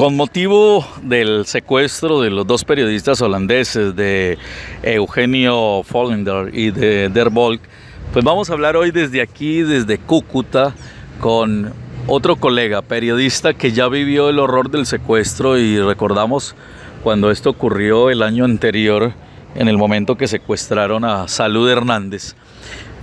Con motivo del secuestro de los dos periodistas holandeses, de Eugenio Volender y de Der Volk, pues vamos a hablar hoy desde aquí, desde Cúcuta, con otro colega periodista que ya vivió el horror del secuestro, y recordamos cuando esto ocurrió el año anterior, en el momento que secuestraron a Salud Hernández.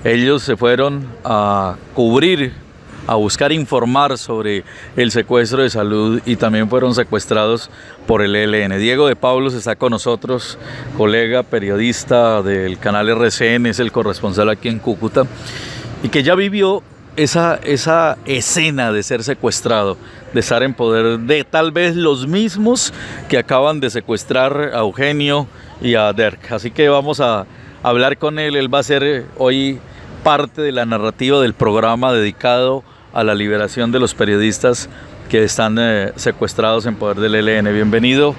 Ellos se fueron a cubrir, a buscar informar sobre el secuestro de Salud, y también fueron secuestrados por el ELN. Diego de Pablos está con nosotros, colega periodista del canal RCN, es el corresponsal aquí en Cúcuta, y que ya vivió esa escena de ser secuestrado, de estar en poder de tal vez los mismos que acaban de secuestrar a Eugenio y a Dirk. Así que vamos a hablar con él. Él va a ser hoy parte de la narrativa del programa dedicado a la liberación de los periodistas que están secuestrados en poder del ELN. Bienvenido,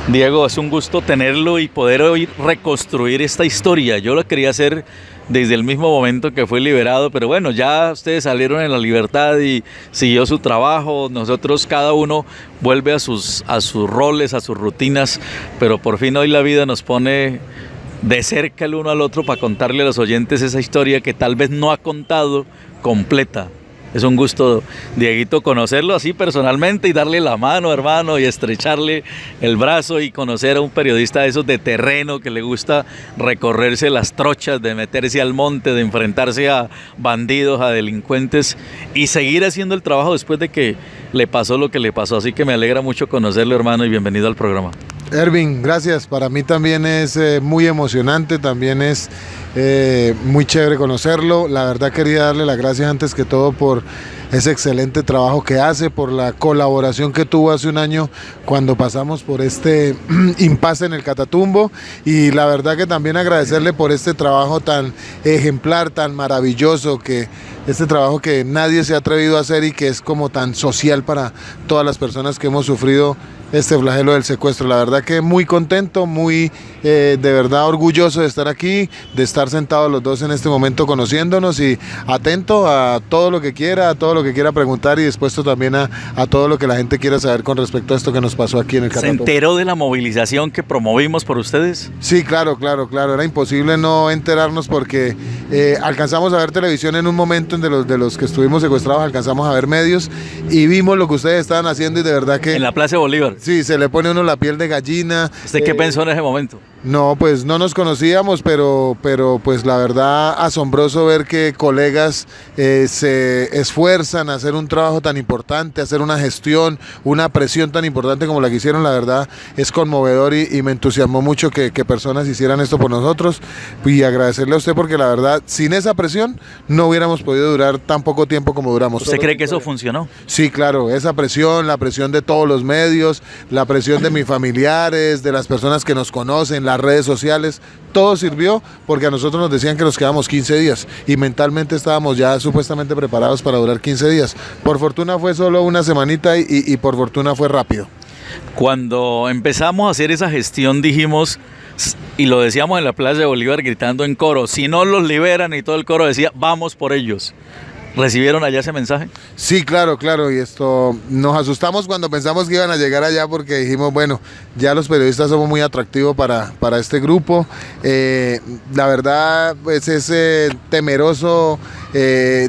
Diego, es un gusto tenerlo y poder hoy reconstruir esta historia. Yo la quería hacer desde el mismo momento que fue liberado, pero bueno, ya ustedes salieron en la libertad y siguió su trabajo. Nosotros, cada uno vuelve a sus roles, a sus rutinas, pero por fin hoy la vida nos pone de cerca el uno al otro para contarle a los oyentes esa historia que tal vez no ha contado completa. Es un gusto, Dieguito, conocerlo así personalmente y darle la mano, hermano, y estrecharle el brazo y conocer a un periodista de esos de terreno que le gusta recorrerse las trochas, de meterse al monte, de enfrentarse a bandidos, a delincuentes y seguir haciendo el trabajo después de que le pasó lo que le pasó. Así que me alegra mucho conocerlo, hermano, y bienvenido al programa. Ervin, gracias. Para mí también es muy emocionante, también es muy chévere conocerlo. La verdad quería darle las gracias antes que todo por ese excelente trabajo que hace, por la colaboración que tuvo hace un año cuando pasamos por este impasse en el Catatumbo, y la verdad que también agradecerle por este trabajo tan ejemplar, tan maravilloso, este trabajo que nadie se ha atrevido a hacer y que es como tan social para todas las personas que hemos sufrido este flagelo del secuestro. La verdad que muy contento, muy de verdad orgulloso de estar aquí, de estar sentados los dos en este momento conociéndonos, y atento a todo lo que quiera, a todo lo que quiera preguntar, y dispuesto también a todo lo que la gente quiera saber con respecto a esto que nos pasó aquí en el Catatumbo. ¿Se enteró de la movilización que promovimos por ustedes? Sí, claro, era imposible no enterarnos, porque alcanzamos a ver televisión en un momento de los que estuvimos secuestrados, alcanzamos a ver medios y vimos lo que ustedes estaban haciendo, y de verdad que... En la Plaza de Bolívar. Sí, se le pone a uno la piel de gallina. ¿Usted qué pensó en ese momento? No, pues no nos conocíamos, pero pues la verdad asombroso ver que colegas se esfuerzan a hacer un trabajo tan importante, a hacer una gestión, una presión tan importante como la que hicieron. La verdad es conmovedor, y me entusiasmó mucho que personas hicieran esto por nosotros, y agradecerle a usted, porque la verdad sin esa presión no hubiéramos podido durar tan poco tiempo como duramos. ¿Usted cree que eso funcionó? Sí, claro, esa presión, la presión de todos los medios, la presión de mis familiares, de las personas que nos conocen, las redes sociales, todo sirvió, porque a nosotros nos decían que nos quedamos 15 días y mentalmente estábamos ya supuestamente preparados para durar 15 días. Por fortuna fue solo una semanita, y por fortuna fue rápido. Cuando empezamos a hacer esa gestión dijimos, y lo decíamos en la Plaza de Bolívar gritando en coro, si no los liberan, y todo el coro decía, vamos por ellos. ¿Recibieron allá ese mensaje? Sí, claro, y esto nos asustamos cuando pensamos que iban a llegar allá, porque dijimos, bueno, ya los periodistas somos muy atractivos para este grupo. La verdad, pues es temeroso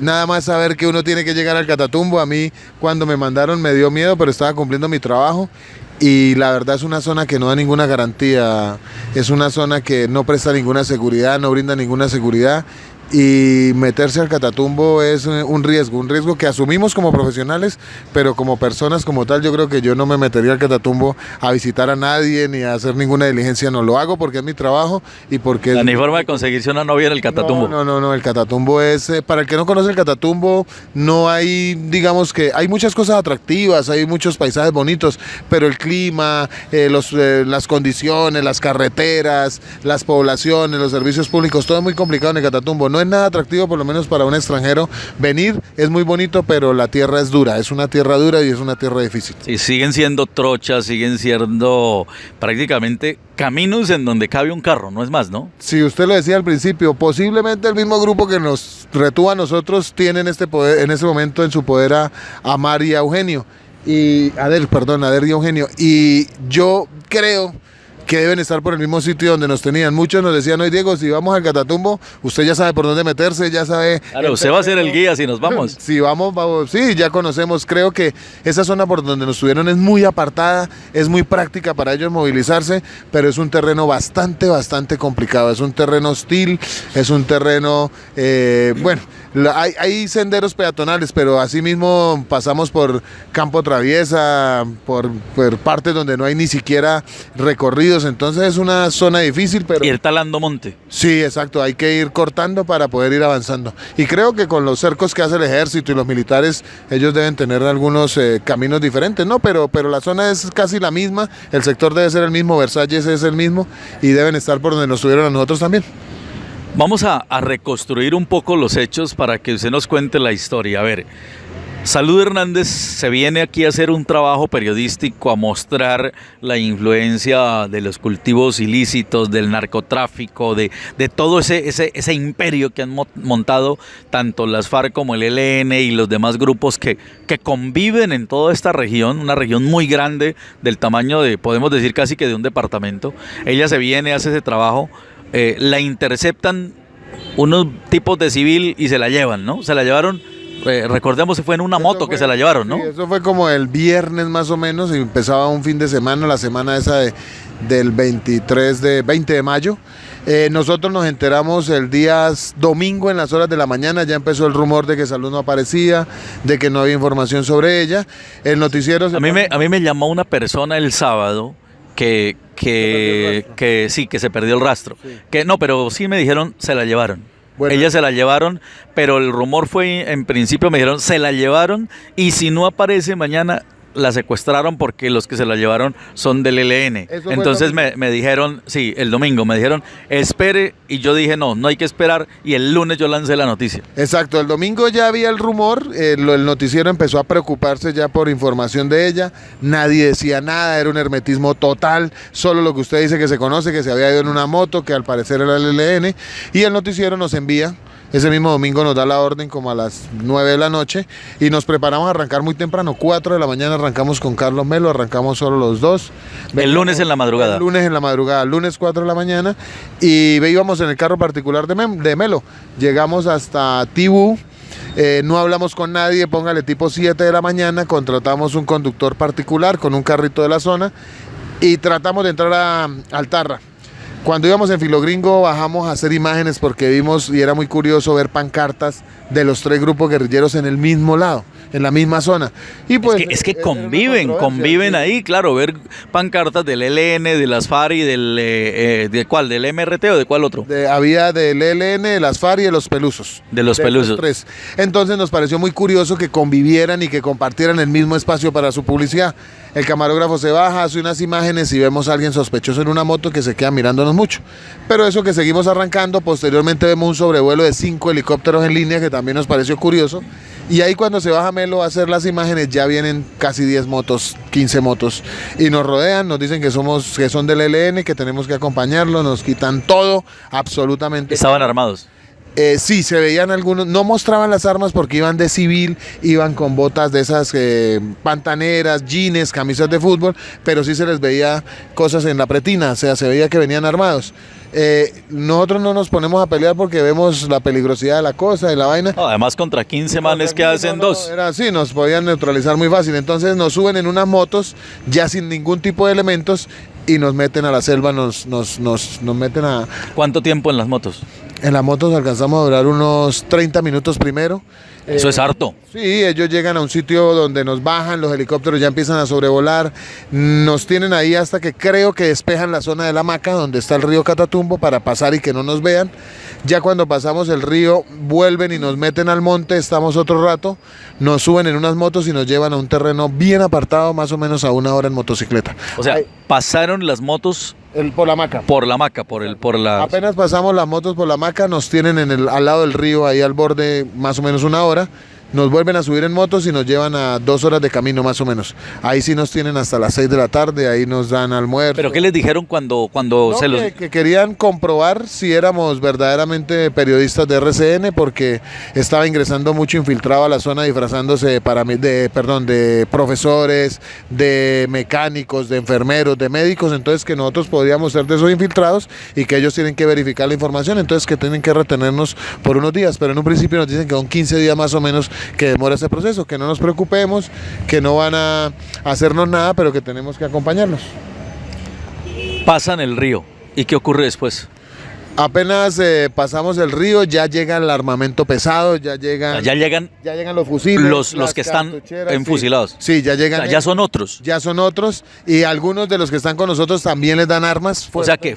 nada más saber que uno tiene que llegar al Catatumbo. A mí cuando me mandaron me dio miedo, pero estaba cumpliendo mi trabajo. Y la verdad es una zona que no da ninguna garantía, es una zona que no presta ninguna seguridad, no brinda ninguna seguridad, y meterse al Catatumbo es un riesgo que asumimos como profesionales, pero como personas como tal yo creo que yo no me metería al Catatumbo a visitar a nadie ni a hacer ninguna diligencia. No lo hago porque es mi trabajo y porque... ¿La ni forma de conseguirse una novia en el Catatumbo? No, el Catatumbo es, para el que no conoce el Catatumbo, no hay, digamos que hay muchas cosas atractivas, hay muchos paisajes bonitos, pero el clima, las condiciones, las carreteras, las poblaciones, los servicios públicos, todo es muy complicado en el Catatumbo. No es nada atractivo, por lo menos para un extranjero. Venir es muy bonito, pero la tierra es dura, es una tierra dura y es una tierra difícil. Y siguen siendo trochas, siguen siendo prácticamente caminos en donde cabe un carro, no es más, ¿no? Sí, usted lo decía al principio, posiblemente el mismo grupo que nos retuvo a nosotros tiene en este momento en su poder a Mari y a Eugenio. Ader y Eugenio. Y yo creo que deben estar por el mismo sitio donde nos tenían. Muchos nos decían, hoy Diego, si vamos al Catatumbo, usted ya sabe por dónde meterse, ya sabe... Claro, usted va a ser el guía si nos vamos. Si vamos, sí, ya conocemos. Creo que esa zona por donde nos tuvieron es muy apartada, es muy práctica para ellos movilizarse, pero es un terreno bastante complicado. Es un terreno hostil, es un terreno, bueno, hay senderos peatonales, pero asimismo pasamos por campo traviesa, por partes donde no hay ni siquiera recorridos. Entonces es una zona difícil, pero... Ir talando monte. Sí, exacto, hay que ir cortando para poder ir avanzando. Y creo que con los cercos que hace el ejército y los militares, ellos deben tener algunos caminos diferentes, ¿no? Pero la zona es casi la misma, el sector debe ser el mismo, Versalles es el mismo, y deben estar por donde nos tuvieron a nosotros también. Vamos a reconstruir un poco los hechos para que usted nos cuente la historia. A ver, Salud Hernández se viene aquí a hacer un trabajo periodístico, a mostrar la influencia de los cultivos ilícitos, del narcotráfico, de todo ese imperio que han montado tanto las FARC como el ELN y los demás grupos que conviven en toda esta región, una región muy grande del tamaño de, podemos decir casi que de un departamento. Ella se viene, hace ese trabajo, la interceptan unos tipos de civil y se la llevan, ¿no? Se la llevaron... recordemos que fue en una moto que se la llevaron, ¿no? Sí, eso fue como el viernes más o menos, y empezaba un fin de semana, la semana esa del 20 de mayo. Nosotros nos enteramos el día domingo en las horas de la mañana, ya empezó el rumor de que Salud no aparecía, de que no había información sobre ella. El noticiero... A mí me llamó una persona el sábado que sí, que se perdió el rastro. Sí. Que no, pero sí me dijeron, se la llevaron. Bueno. Ella se la llevaron, pero el rumor fue, en principio me dijeron, se la llevaron y si no aparece mañana, la secuestraron porque los que se la llevaron son del ELN. Entonces me dijeron, sí, el domingo me dijeron, espere, y yo dije, no hay que esperar, y el lunes yo lancé la noticia. Exacto, el domingo ya había el rumor, el noticiero empezó a preocuparse ya por información de ella, nadie decía nada, era un hermetismo total, solo lo que usted dice que se conoce, que se había ido en una moto, que al parecer era el ELN, y el noticiero nos envía. Ese mismo domingo nos da la orden como a las 9 de la noche y nos preparamos a arrancar muy temprano, 4 de la mañana arrancamos con Carlos Melo, arrancamos solo los dos. El lunes en la madrugada. El lunes en la madrugada, lunes 4 de la mañana, y íbamos en el carro particular de Melo, llegamos hasta Tibú. No hablamos con nadie, póngale tipo 7 de la mañana, contratamos un conductor particular con un carrito de la zona y tratamos de entrar a Altarra. Cuando íbamos en Filogringo bajamos a hacer imágenes porque vimos, y era muy curioso ver pancartas de los 3 grupos guerrilleros en el mismo lado, en la misma zona. Y pues, es que conviven sí. Ahí, claro, ver pancartas del ELN, de las FARC y ¿de cuál? ¿Del MRT o de cuál otro? Había del ELN, de las FARC y de los Pelusos. De los Pelusos. Los 3. Entonces nos pareció muy curioso que convivieran y que compartieran el mismo espacio para su publicidad. El camarógrafo se baja, hace unas imágenes y vemos a alguien sospechoso en una moto que se queda mirándonos mucho. Pero eso que seguimos arrancando, posteriormente vemos un sobrevuelo de 5 helicópteros en línea que también nos pareció curioso. Y ahí cuando se baja Melo a hacer las imágenes ya vienen casi 10 motos, 15 motos. Y nos rodean, nos dicen que son del ELN, que tenemos que acompañarlo, nos quitan todo, absolutamente. ¿Estaban armados? Sí, se veían algunos, no mostraban las armas porque iban de civil, iban con botas de esas pantaneras, jeans, camisas de fútbol, pero sí se les veía cosas en la pretina, o sea, se veía que venían armados. Nosotros no nos ponemos a pelear porque vemos la peligrosidad de la cosa, de la vaina. No, además contra 15 manes que hacen dos. Era así, nos podían neutralizar muy fácil, entonces nos suben en unas motos ya sin ningún tipo de elementos y nos meten a la selva, nos meten a... ¿Cuánto tiempo en las motos? En las motos alcanzamos a durar unos 30 minutos primero. Eso es harto. Sí, ellos llegan a un sitio donde nos bajan, los helicópteros ya empiezan a sobrevolar, nos tienen ahí hasta que creo que despejan la zona de la Maca, donde está el río Catatumbo, para pasar y que no nos vean. Ya cuando pasamos el río, vuelven y nos meten al monte, estamos otro rato, nos suben en unas motos y nos llevan a un terreno bien apartado, más o menos a 1 hora en motocicleta. O sea, pasaron las motos... Por la Maca. Por la Maca, por la... Apenas pasamos las motos por la Maca, nos tienen al lado del río, ahí al borde, más o menos 1 hora. nos vuelven a subir en motos y nos llevan a 2 horas de camino más o menos. Ahí sí nos tienen hasta las 6 de la tarde, ahí nos dan almuerzo. ¿Pero qué les dijeron cuando No, se los...? que querían comprobar si éramos verdaderamente periodistas de RCN, porque estaba ingresando mucho infiltrado a la zona disfrazándose de profesores, de mecánicos, de enfermeros, de médicos, entonces que nosotros podíamos ser de esos infiltrados y que ellos tienen que verificar la información, entonces que tienen que retenernos por unos días, pero en un principio nos dicen que son 15 días más o menos que demora ese proceso, que no nos preocupemos, que no van a hacernos nada, pero que tenemos que acompañarlos. Pasan el río. ¿Y qué ocurre después? Apenas pasamos el río, ya llega el armamento pesado, ya llegan los fusiles, los que están enfusilados. Sí, ya llegan. O sea, ya son otros. Ya son otros, y algunos de los que están con nosotros también les dan armas. O sea que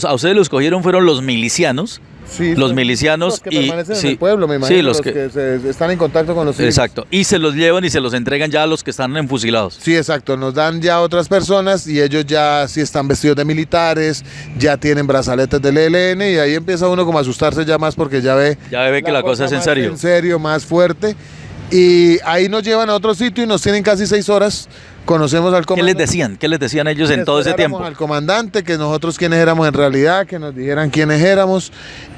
a ustedes los cogieron fueron los milicianos. Sí, los milicianos los que permanecen en el pueblo, me imagino, sí, los que están en contacto con los civiles. Exacto, y se los llevan y se los entregan ya a los que están enfusilados. Sí, exacto, nos dan ya otras personas y ellos ya sí están vestidos de militares, ya tienen brazaletes del ELN, y ahí empieza uno como a asustarse ya más porque ya ve que la cosa es en serio. En serio, más fuerte. Y ahí nos llevan a otro sitio y nos tienen casi 6 horas. Conocemos al comandante. ¿Qué les decían ellos en todo ese tiempo? Al comandante, que nosotros quiénes éramos en realidad, que nos dijeran quiénes éramos.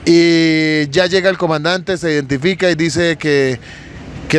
Y ya llega el comandante, se identifica y dice que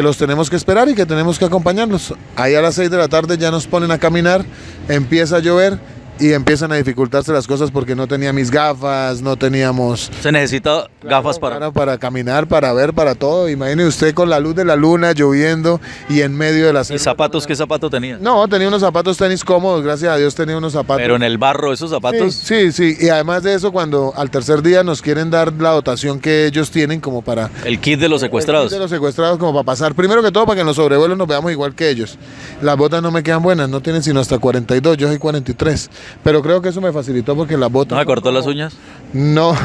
los tenemos que esperar y que tenemos que acompañarlos. Ahí a las 6 de la tarde ya nos ponen a caminar, empieza a llover y empiezan a dificultarse las cosas porque no tenía mis gafas, no teníamos... Se necesita gafas para caminar, para ver, para todo. Imagine usted con la luz de la luna, lloviendo y en medio de la selva. ¿Y zapatos? ¿Qué zapato tenía? No, tenía unos zapatos tenis cómodos, gracias a Dios tenía unos zapatos. ¿Pero en el barro esos zapatos? Sí. Y además de eso, cuando al tercer día nos quieren dar la dotación que ellos tienen como para... El kit de los secuestrados. El kit de los secuestrados como para pasar. Primero que todo, para que en los sobrevuelos nos veamos igual que ellos. Las botas no me quedan buenas, no tienen sino hasta 42, yo soy 43. Pero creo que eso me facilitó porque las botas... ¿No me cortó las uñas? No,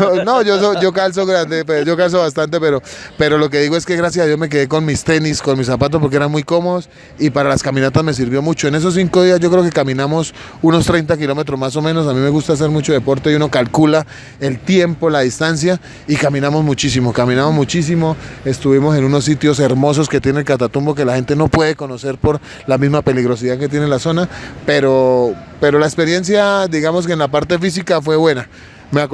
yo calzo grande, yo calzo bastante, pero lo que digo es que gracias a Dios me quedé con mis tenis, con mis zapatos porque eran muy cómodos y para las caminatas me sirvió mucho. En esos 5 días yo creo que caminamos unos 30 kilómetros más o menos. A mí me gusta hacer mucho deporte y uno calcula el tiempo, la distancia, y caminamos muchísimo. Estuvimos en unos sitios hermosos que tiene el Catatumbo que la gente no puede conocer por la misma peligrosidad que tiene la zona, pero la experiencia, digamos que en la parte física fue buena.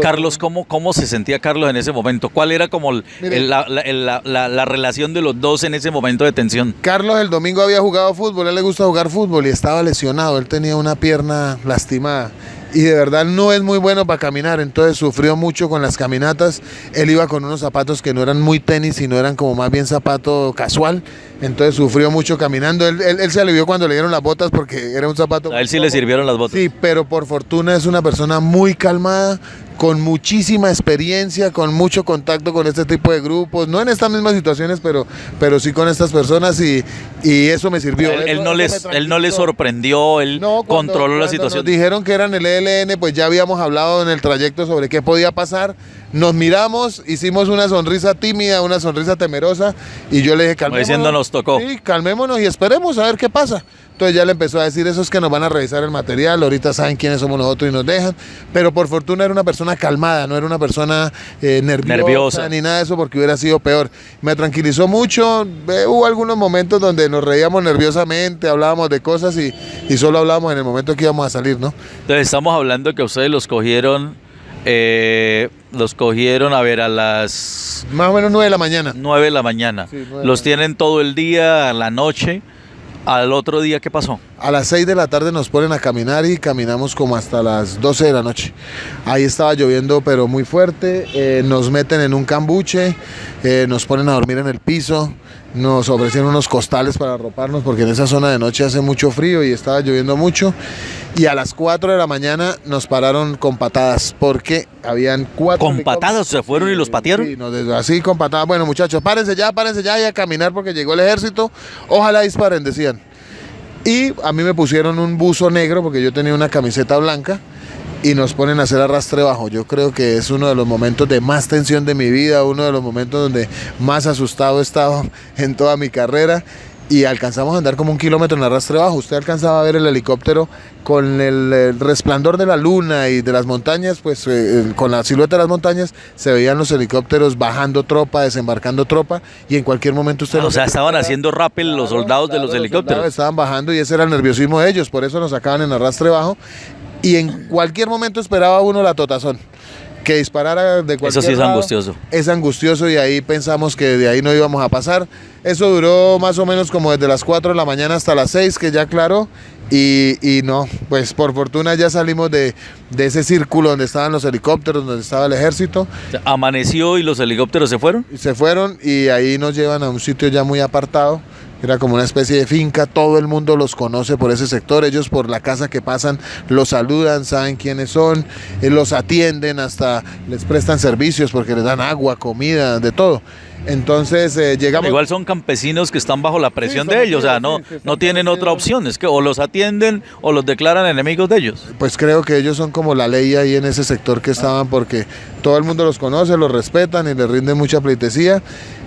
Carlos, ¿cómo se sentía Carlos en ese momento? ¿Cuál era como la relación de los dos en ese momento de tensión? Carlos el domingo había jugado fútbol, a él le gusta jugar fútbol y estaba lesionado, él tenía una pierna lastimada y de verdad no es muy bueno para caminar, entonces sufrió mucho con las caminatas. Él iba con unos zapatos que no eran muy tenis, sino eran como más bien zapato casual, entonces sufrió mucho caminando. Él se alivió cuando le dieron las botas porque era un zapato... A él sí le sirvieron las botas. Sí, pero por fortuna es una persona muy calmada, con muchísima experiencia, con mucho contacto con este tipo de grupos, no en estas mismas situaciones, pero sí con estas personas y eso me sirvió. Él no les sorprendió, él controló la situación. Nos dijeron que eran el ELN, pues ya habíamos hablado en el trayecto sobre qué podía pasar. Nos miramos, hicimos una sonrisa tímida, una sonrisa temerosa y yo le dije, calmémonos. Diciendo nos tocó. Sí, calmémonos y esperemos a ver qué pasa. Entonces ya le empezó a decir, eso es que nos van a revisar el material, ahorita saben quiénes somos nosotros y nos dejan. Pero por fortuna era una persona calmada, no era una persona nerviosa ni nada de eso, porque hubiera sido peor. Me tranquilizó mucho, hubo algunos momentos donde nos reíamos nerviosamente, hablábamos de cosas y solo hablábamos en el momento que íbamos a salir, ¿no? Entonces estamos hablando que ustedes los cogieron a ver a las... Más o menos 9 de la mañana. 9 de la mañana. Sí, los tienen todo el día, a la noche. ¿Al otro día qué pasó? A las 6 de la tarde nos ponen a caminar y caminamos como hasta las 12 de la noche. Ahí estaba lloviendo pero muy fuerte, nos meten en un cambuche, nos ponen a dormir en el piso, nos ofrecieron unos costales para arroparnos porque en esa zona de noche hace mucho frío y estaba lloviendo mucho. Y a las 4 de la mañana nos pararon con patadas porque habían 4... ¿Con patadas? ¿Se fueron y los patearon? Sí, así con patadas. Bueno, muchachos, párense ya y a caminar porque llegó el ejército. Ojalá disparen, decían. Y a mí me pusieron un buzo negro porque yo tenía una camiseta blanca y nos ponen a hacer arrastre bajo. Yo creo que es uno de los momentos de más tensión de mi vida, uno de los momentos donde más asustado he estado en toda mi carrera. y alcanzamos a andar como 1 kilómetro en arrastre bajo. Usted alcanzaba a ver el helicóptero con el resplandor de la luna y de las montañas, pues con la silueta de las montañas se veían los helicópteros bajando tropa, desembarcando tropa, y en cualquier momento usted... O sea, estaban haciendo rappel los soldados de los helicópteros. Estaban bajando y ese era el nerviosismo de ellos, por eso nos sacaban en arrastre bajo, y en cualquier momento esperaba uno la totazón. Que disparara de cualquier Eso sí es lado, angustioso. es angustioso, y ahí pensamos que de ahí no íbamos a pasar. Eso duró más o menos como desde las 4 de la mañana hasta las 6, que ya aclaró, y no, pues por fortuna ya salimos de ese círculo donde estaban los helicópteros, donde estaba el ejército. Amaneció y los helicópteros se fueron. Se fueron y ahí nos llevan a un sitio ya muy apartado. Era como una especie de finca, todo el mundo los conoce por ese sector, ellos por la casa que pasan los saludan, saben quiénes son, los atienden, hasta les prestan servicios porque les dan agua, comida, de todo. Entonces llegamos... Igual son campesinos que están bajo la presión de ellos, o sea, no tienen otra opción, es que o los atienden o los declaran enemigos de ellos. Pues creo que ellos son como la ley ahí en ese sector que estaban, porque todo el mundo los conoce, los respetan y les rinden mucha pleitesía.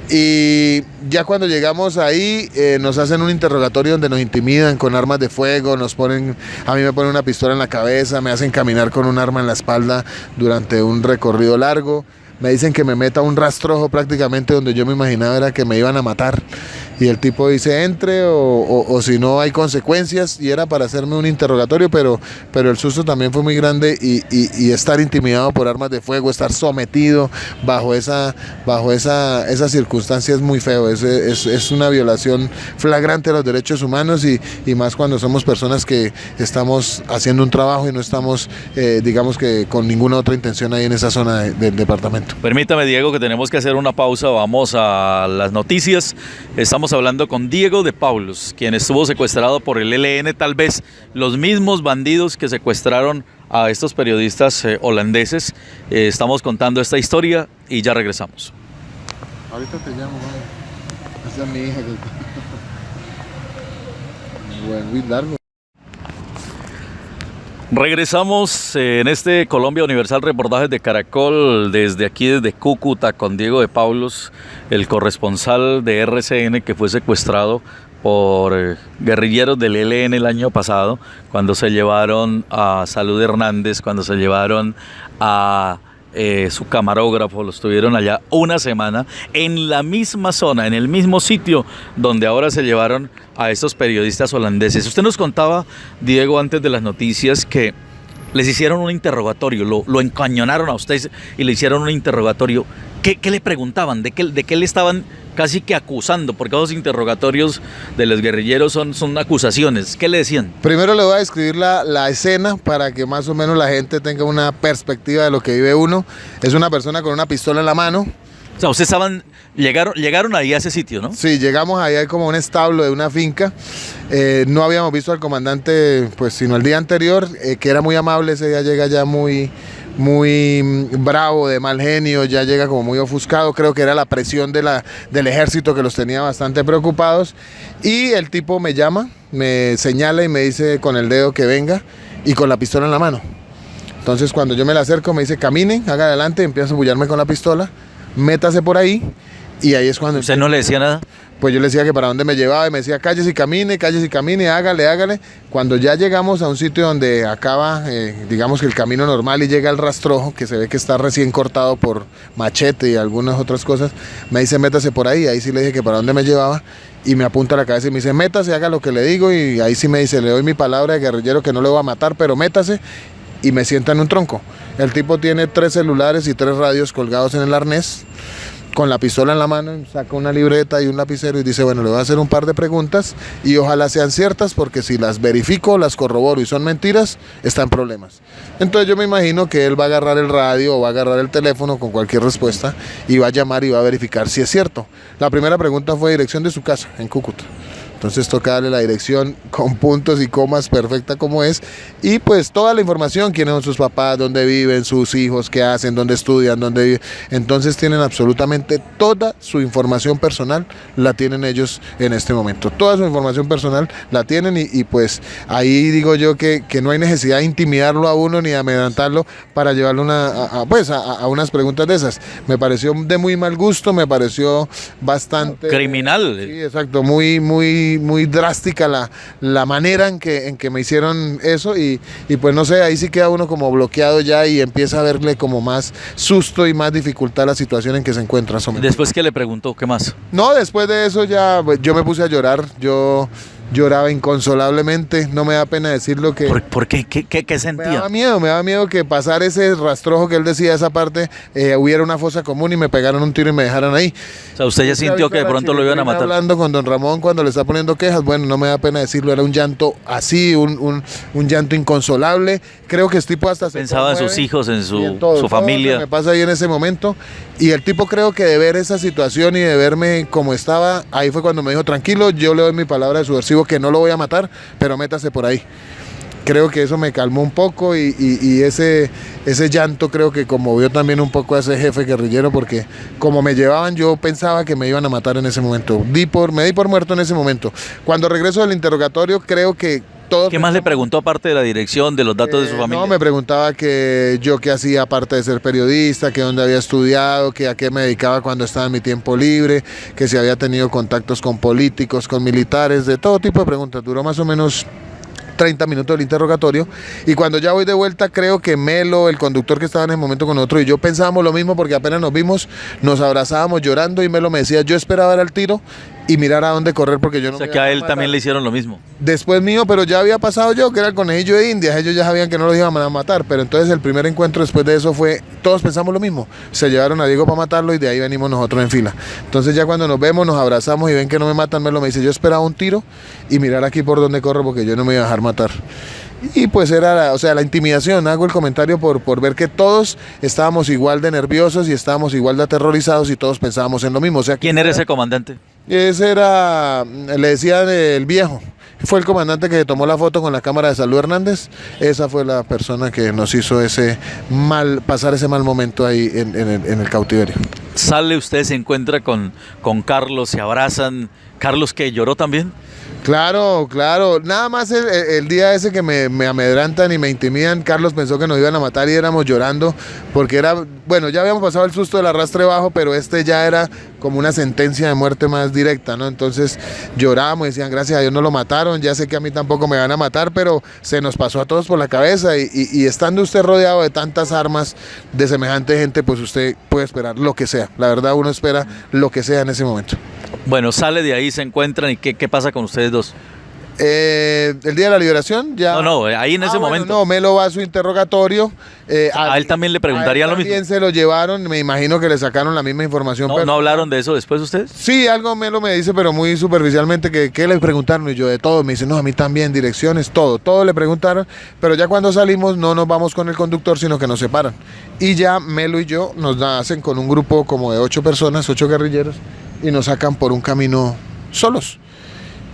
Y ya cuando llegamos ahí nos hacen un interrogatorio donde nos intimidan con armas de fuego, a mí me ponen una pistola en la cabeza, me hacen caminar con un arma en la espalda durante un recorrido largo. Me dicen que me meta un rastrojo prácticamente donde yo me imaginaba era que me iban a matar. Y el tipo dice entre o si no hay consecuencias, y era para hacerme un interrogatorio, pero el susto también fue muy grande, y estar intimidado por armas de fuego, estar sometido bajo esa circunstancia es muy feo, es una violación flagrante de los derechos humanos, y más cuando somos personas que estamos haciendo un trabajo y no estamos, digamos que con ninguna otra intención ahí en esa zona del departamento. Permítame, Diego, que tenemos que hacer una pausa, vamos a las noticias. Estamos hablando con Diego de Paulos, quien estuvo secuestrado por el ELN, tal vez los mismos bandidos que secuestraron a estos periodistas holandeses. Estamos contando esta historia y ya regresamos. Ahorita te llamo, esa es mi hija. Bueno, muy largo. Regresamos en este Colombia Universal, reportajes de Caracol, desde aquí, desde Cúcuta, con Diego de Paulos, el corresponsal de RCN que fue secuestrado por guerrilleros del ELN el año pasado, cuando se llevaron a Salud Hernández, cuando se llevaron a su camarógrafo, los tuvieron allá una semana, en la misma zona, en el mismo sitio donde ahora se llevaron a estos periodistas holandeses. Usted nos contaba, Diego, antes de las noticias, que les hicieron un interrogatorio, lo encañonaron a usted y le hicieron un interrogatorio. ¿Qué le preguntaban? ¿De qué le estaban casi que acusando? Porque esos interrogatorios de los guerrilleros son acusaciones. ¿Qué le decían? Primero le voy a describir la escena para que más o menos la gente tenga una perspectiva de lo que vive uno. Es una persona con una pistola en la mano. O sea, ustedes llegaron ahí a ese sitio, ¿no? Sí, llegamos ahí, hay como un establo de una finca. No habíamos visto al comandante, pues, sino el día anterior, que era muy amable. Ese día llega ya muy bravo, de mal genio, ya llega como muy ofuscado. Creo que era la presión del ejército que los tenía bastante preocupados. Y el tipo me llama, me señala y me dice con el dedo que venga, y con la pistola en la mano. Entonces cuando yo me le acerco me dice camine, haga adelante, empiezo a bullarme con la pistola, métase por ahí, y ahí es cuando... ¿Usted no le decía nada? Pues yo le decía que para dónde me llevaba, y me decía cállese y camine, hágale. Cuando ya llegamos a un sitio donde acaba, digamos que el camino normal, y llega el rastrojo, que se ve que está recién cortado por machete y algunas otras cosas, me dice métase por ahí. Ahí sí le dije que para dónde me llevaba, y me apunta a la cabeza y me dice métase, haga lo que le digo, y ahí sí me dice, le doy mi palabra de guerrillero que no le voy a matar, pero métase, y me sienta en un tronco. El tipo tiene 3 celulares y 3 radios colgados en el arnés, con la pistola en la mano, saca una libreta y un lapicero y dice, bueno, le voy a hacer un par de preguntas y ojalá sean ciertas, porque si las verifico, las corroboro y son mentiras, está en problemas. Entonces yo me imagino que él va a agarrar el radio o va a agarrar el teléfono con cualquier respuesta y va a llamar y va a verificar si es cierto. La primera pregunta fue dirección de su casa, en Cúcuta. Entonces toca darle la dirección con puntos y comas perfecta como es, y pues toda la información, quiénes son sus papás, dónde viven, sus hijos, qué hacen, dónde estudian, dónde viven. Entonces tienen absolutamente toda su información personal, la tienen ellos en este momento. Toda su información personal la tienen, y pues ahí digo yo que no hay necesidad de intimidarlo a uno ni de amedrentarlo para llevarlo a unas preguntas de esas. Me pareció de muy mal gusto, me pareció bastante... Criminal. Sí, exacto, muy muy drástica la manera en que me hicieron eso y pues no sé, ahí sí queda uno como bloqueado ya y empieza a verle como más susto y más dificultad la situación en que se encuentra. Después que le preguntó, ¿qué más? No, después de eso ya yo me puse a llorar, yo lloraba inconsolablemente, no me da pena decirlo que... ¿Por qué? ¿Qué sentía? Me daba miedo que pasar ese rastrojo que él decía, esa parte, hubiera una fosa común y me pegaran un tiro y me dejaran ahí. O sea, ¿usted ya sintió que de pronto lo iban a matar? Hablando con don Ramón cuando le está poniendo quejas, bueno, no me da pena decirlo, era un llanto así, un llanto inconsolable. Creo que el tipo hasta pensaba en sus hijos, en su todo familia. Me pasa ahí en ese momento. Y el tipo creo que de ver esa situación y de verme como estaba, ahí fue cuando me dijo, tranquilo, yo le doy mi palabra de subversivo que no lo voy a matar, pero métase por ahí. Creo que eso me calmó un poco y ese llanto creo que conmovió también un poco a ese jefe guerrillero porque como me llevaban yo pensaba que me iban a matar en ese momento. Me di por muerto en ese momento. Cuando regreso del interrogatorio creo que todos... ¿Qué más le preguntó aparte de la dirección, de los datos de su familia? No, me preguntaba que yo qué hacía aparte de ser periodista, que dónde había estudiado, que a qué me dedicaba cuando estaba en mi tiempo libre, que si había tenido contactos con políticos, con militares, de todo tipo de preguntas. Duró más o menos 30 minutos del interrogatorio y cuando ya voy de vuelta creo que Melo, el conductor que estaba en ese momento con nosotros y yo pensábamos lo mismo porque apenas nos vimos, nos abrazábamos llorando y Melo me decía, yo esperaba ver al tiro y mirar a dónde correr porque yo no... O sea que a él también le hicieron lo mismo. Después mío, pero ya había pasado yo, que era el conejillo de Indias, ellos ya sabían que no los iban a matar, pero entonces el primer encuentro después de eso fue, todos pensamos lo mismo, se llevaron a Diego para matarlo y de ahí venimos nosotros en fila. Entonces ya cuando nos vemos, nos abrazamos y ven que no me matan, Melo me dice, yo esperaba un tiro y mirar aquí por dónde corro porque yo no me iba a dejar matar. Y pues era, la intimidación, hago el comentario por ver que todos estábamos igual de nerviosos y estábamos igual de aterrorizados y todos pensábamos en lo mismo. O sea, ¿quién era ese comandante? Ese era, le decían el viejo, fue el comandante que tomó la foto con la cámara de Salud Hernández, esa fue la persona que nos hizo pasar ese mal momento ahí en el cautiverio. Sale usted, se encuentra con Carlos, se abrazan, ¿Carlos que lloró también? Claro, nada más el día ese que me amedrantan y me intimidan, Carlos pensó que nos iban a matar y éramos llorando, porque ya habíamos pasado el susto del arrastre bajo, pero ya era como una sentencia de muerte más directa, ¿no? Entonces llorábamos y decían, gracias a Dios no lo mataron, ya sé que a mí tampoco me van a matar, pero se nos pasó a todos por la cabeza y estando usted rodeado de tantas armas, de semejante gente, pues usted puede esperar lo que sea, la verdad uno espera lo que sea en ese momento. Bueno, sale de ahí, se encuentran y ¿qué pasa con ustedes dos? El día de la liberación ya... No, ahí en ese momento. No, Melo va a su interrogatorio. A él también le preguntarían lo mismo. También se lo llevaron, me imagino que le sacaron la misma información. ¿No hablaron de eso después ustedes? Sí, algo Melo me dice, pero muy superficialmente, ¿qué le preguntaron? Y yo de todo, me dice, no, a mí también, direcciones, todo le preguntaron, pero ya cuando salimos no nos vamos con el conductor, sino que nos separan. Y ya Melo y yo nos hacen con un grupo como de 8 personas, 8 guerrilleros, y nos sacan por un camino solos.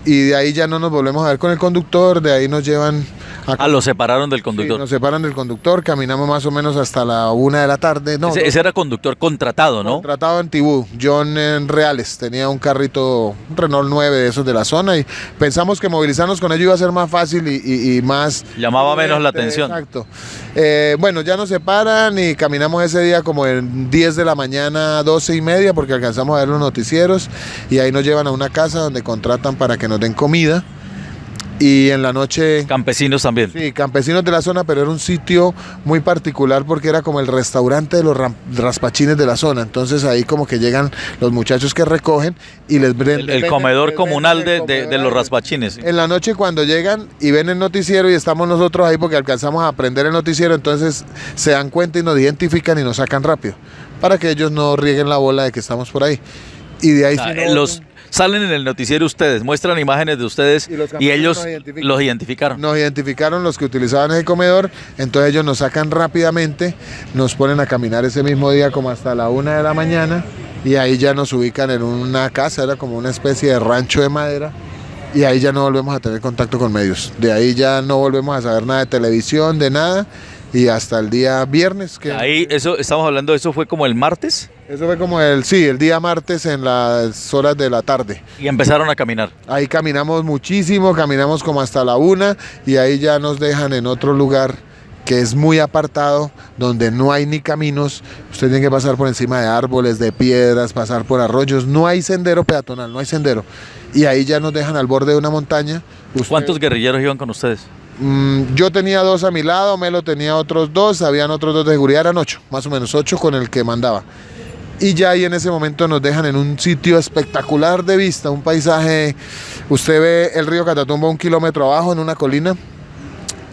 Y de ahí ya no nos volvemos a ver con el conductor, de ahí nos llevan a... lo separaron del conductor. Sí, nos separan del conductor, caminamos más o menos hasta la 1 de la tarde. No, ese era conductor contratado, ¿no? Contratado en Tibú, John Reales, tenía un carrito, un Renault 9 de esos de la zona y pensamos que movilizarnos con ello iba a ser más fácil y más... Llamaba menos la atención. Exacto. Bueno, ya nos separan y caminamos ese día como en 10 de la mañana, 12:30, porque alcanzamos a ver los noticieros y ahí nos llevan a una casa donde contratan para que nos den comida. Y en la noche... Campesinos también. Sí, campesinos de la zona, pero era un sitio muy particular porque era como el restaurante de los raspachines de la zona. Entonces ahí como que llegan los muchachos que recogen y les venden... El comedor comunal de los raspachines. En la noche cuando llegan y ven el noticiero y estamos nosotros ahí porque alcanzamos a aprender el noticiero, entonces se dan cuenta y nos identifican y nos sacan rápido para que ellos no rieguen la bola de que estamos por ahí. Y de ahí... Salen en el noticiero ustedes, muestran imágenes de ustedes y ellos los identificaron. Nos identificaron los que utilizaban ese comedor, entonces ellos nos sacan rápidamente, nos ponen a caminar ese mismo día como hasta la 1 de la mañana y ahí ya nos ubican en una casa, era como una especie de rancho de madera y ahí ya no volvemos a tener contacto con medios. De ahí ya no volvemos a saber nada de televisión, de nada. Y hasta el día viernes. Ahí, estamos hablando de eso, ¿fue como el martes? Eso fue como el día martes en las horas de la tarde. Y empezaron a caminar. Ahí caminamos muchísimo, caminamos como hasta la 1 y ahí ya nos dejan en otro lugar que es muy apartado, donde no hay ni caminos, usted tiene que pasar por encima de árboles, de piedras, pasar por arroyos, no hay sendero peatonal, no hay sendero. Y ahí ya nos dejan al borde de una montaña. ¿Cuántos guerrilleros iban con ustedes? Yo tenía 2 a mi lado, Melo tenía otros 2, habían otros 2 de seguridad, eran 8, más o menos 8 con el que mandaba. Y ya ahí en ese momento nos dejan en un sitio espectacular de vista, un paisaje, usted ve el río Catatumbo 1 kilómetro abajo en una colina,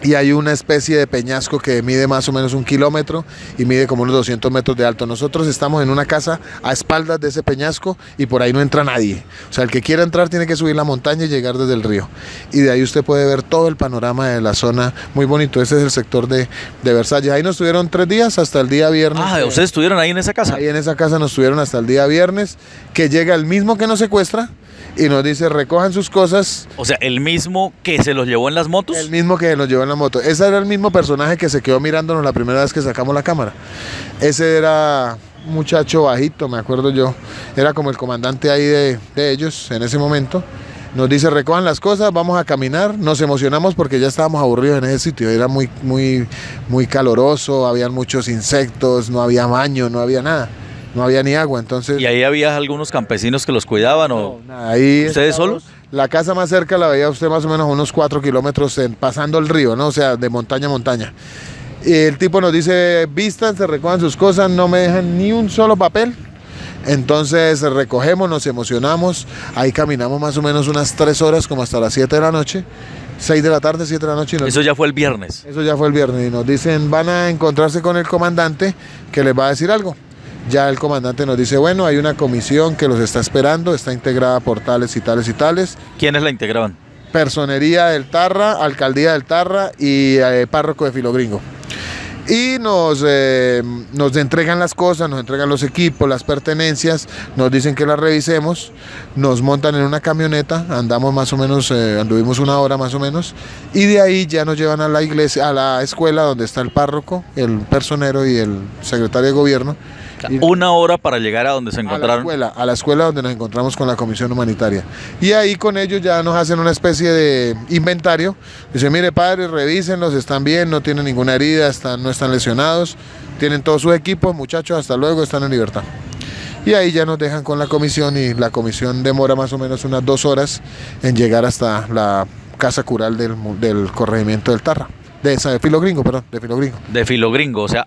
y hay una especie de peñasco que mide más o menos 1 kilómetro y mide como unos 200 metros de alto. Nosotros estamos en una casa a espaldas de ese peñasco y por ahí no entra nadie. O sea, el que quiera entrar tiene que subir la montaña y llegar desde el río. Y de ahí usted puede ver todo el panorama de la zona, muy bonito. Ese es el sector de Versalles. Ahí nos tuvieron 3 días hasta el día viernes. Ah, ¿ustedes estuvieron ahí en esa casa? Ahí en esa casa nos tuvieron hasta el día viernes, que llega el mismo que nos secuestra y nos dice recojan sus cosas. O sea, el mismo que se los llevó en las motos. El mismo que nos llevó en la moto. Ese era el mismo personaje que se quedó mirándonos la primera vez que sacamos la cámara. Ese era un muchacho bajito, me acuerdo yo. Era como el comandante ahí de ellos en ese momento. Nos dice recojan las cosas, vamos a caminar. Nos emocionamos porque ya estábamos aburridos en ese sitio. Era muy caloroso, habían muchos insectos, no había baño, no había nada. No había ni agua, entonces... ¿Y ahí había algunos campesinos que los cuidaban o nada, ahí ustedes solos? La casa más cerca la veía usted más o menos a unos 4 kilómetros pasando el río, ¿no? O sea, de montaña a montaña. Y el tipo nos dice, vístanse, recojan sus cosas, no me dejan ni un solo papel. Entonces recogemos, nos emocionamos, ahí caminamos más o menos unas 3 horas, como hasta las 7 de la noche. 6 de la tarde, 7 de la noche. Eso ya fue el viernes. Eso ya fue el viernes y nos dicen, van a encontrarse con el comandante que les va a decir algo. Ya el comandante nos dice, bueno, hay una comisión que los está esperando, está integrada por tales y tales y tales. ¿Quiénes la integraban? Personería del Tarra, Alcaldía del Tarra y párroco de Filogringo. Y nos entregan las cosas, nos entregan los equipos, las pertenencias, nos dicen que las revisemos, nos montan en una camioneta, andamos más o menos, anduvimos 1 hora más o menos, y de ahí ya nos llevan a la iglesia, a la escuela donde está el párroco, el personero y el secretario de gobierno. 1 hora para llegar a donde se encontraron. A la escuela donde nos encontramos con la comisión humanitaria. Y ahí con ellos ya nos hacen una especie de inventario. Dicen, mire padre, revísenlos, están bien, no tienen ninguna herida, no están lesionados, tienen todo su equipo, muchachos, hasta luego, están en libertad. Y ahí ya nos dejan con la comisión y la comisión demora más o menos unas 2 horas en llegar hasta la casa cural del corregimiento del Tarra. De Filogringo, perdón, de Filogringo. De Filogringo, o sea,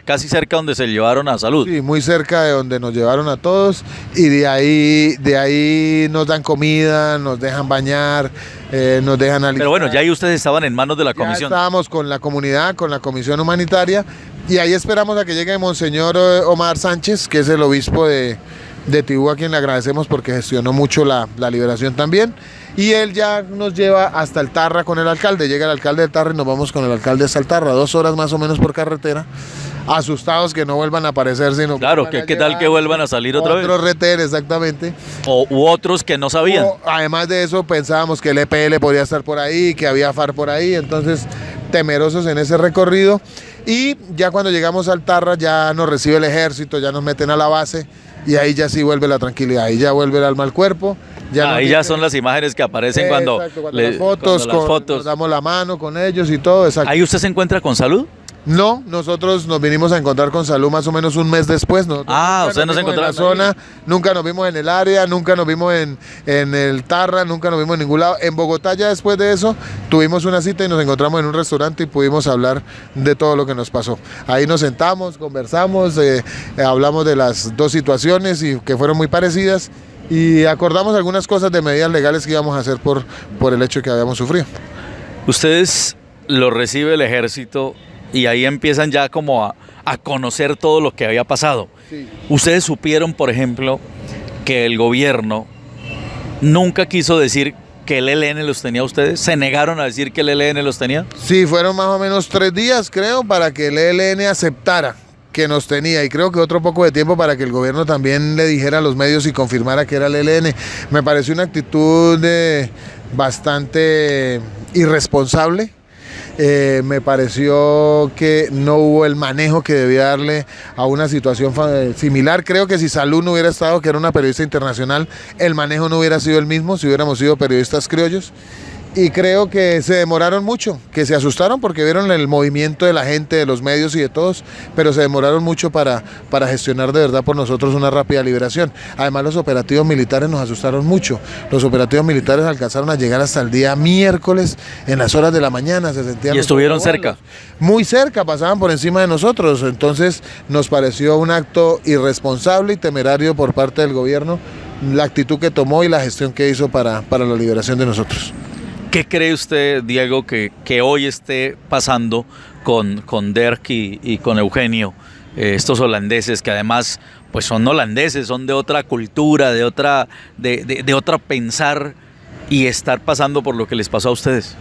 casi cerca donde se llevaron a Salud. Sí, muy cerca de donde nos llevaron a todos y de ahí nos dan comida, nos dejan bañar, nos dejan alistar. Pero bueno, ya ahí ustedes estaban en manos de la comisión. Ya estábamos con la comunidad, con la comisión humanitaria y ahí esperamos a que llegue Monseñor Omar Sánchez, que es el obispo de Tibú, a quien le agradecemos porque gestionó mucho la liberación también. Y él ya nos lleva hasta el Tarra con el alcalde. Llega el alcalde del Tarra y nos vamos con el alcalde hasta el Tarra. 2 horas más o menos por carretera. Asustados que no vuelvan a aparecer. Sino claro, ¿qué tal que vuelvan a salir otra vez? Otros retenes, exactamente. U otros que no sabían. Además de eso, pensábamos que el EPL podría estar por ahí, que había FARC por ahí. Entonces, temerosos en ese recorrido. Y ya cuando llegamos al Tarra, ya nos recibe el ejército, ya nos meten a la base. Y ahí ya sí vuelve la tranquilidad. Ahí ya vuelve el alma al cuerpo. Ahí ya son las imágenes que aparecen cuando las fotos, nos damos la mano con ellos y todo. Exacto. ¿Ahí usted se encuentra con Salud? No, nosotros nos vinimos a encontrar con Salud más o menos un mes después. Usted nos encontró en la zona, nunca nos vimos en el área, nunca nos vimos en el Tarra, nunca nos vimos en ningún lado. En Bogotá ya después de eso tuvimos una cita y nos encontramos en un restaurante y pudimos hablar de todo lo que nos pasó. Ahí nos sentamos, conversamos, hablamos de las 2 situaciones y que fueron muy parecidas. Y acordamos algunas cosas de medidas legales que íbamos a hacer por el hecho que habíamos sufrido. Ustedes lo recibe el ejército y ahí empiezan ya como a conocer todo lo que había pasado. Sí. Ustedes supieron, por ejemplo, que el gobierno nunca quiso decir que el ELN los tenía a ustedes. ¿Se negaron a decir que el ELN los tenía? Sí, fueron más o menos 3 días, creo, para que el ELN aceptara que nos tenía, y creo que otro poco de tiempo para que el gobierno también le dijera a los medios y confirmara que era el ELN. Me pareció una actitud bastante irresponsable. Me pareció que no hubo el manejo que debía darle a una situación similar. Creo que si Salud no hubiera estado, que era una periodista internacional, el manejo no hubiera sido el mismo si hubiéramos sido periodistas criollos. y creo que se demoraron mucho, que se asustaron porque vieron el movimiento de la gente, de los medios y de todos, pero se demoraron mucho para gestionar de verdad por nosotros una rápida liberación. Además los operativos militares nos asustaron mucho, los operativos militares alcanzaron a llegar hasta el día miércoles en las horas de la mañana, se sentían... ¿Y estuvieron cerca? Muy cerca, pasaban por encima de nosotros, entonces nos pareció un acto irresponsable y temerario por parte del gobierno, la actitud que tomó y la gestión que hizo para la liberación de nosotros. ¿Qué cree usted, Diego, que hoy esté pasando con Dirk y con Eugenio, estos holandeses que además pues son holandeses, son de otra cultura, de otra pensar y estar pasando por lo que les pasó a ustedes?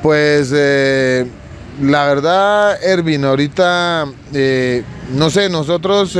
Pues la verdad, Ervin, ahorita no sé, nosotros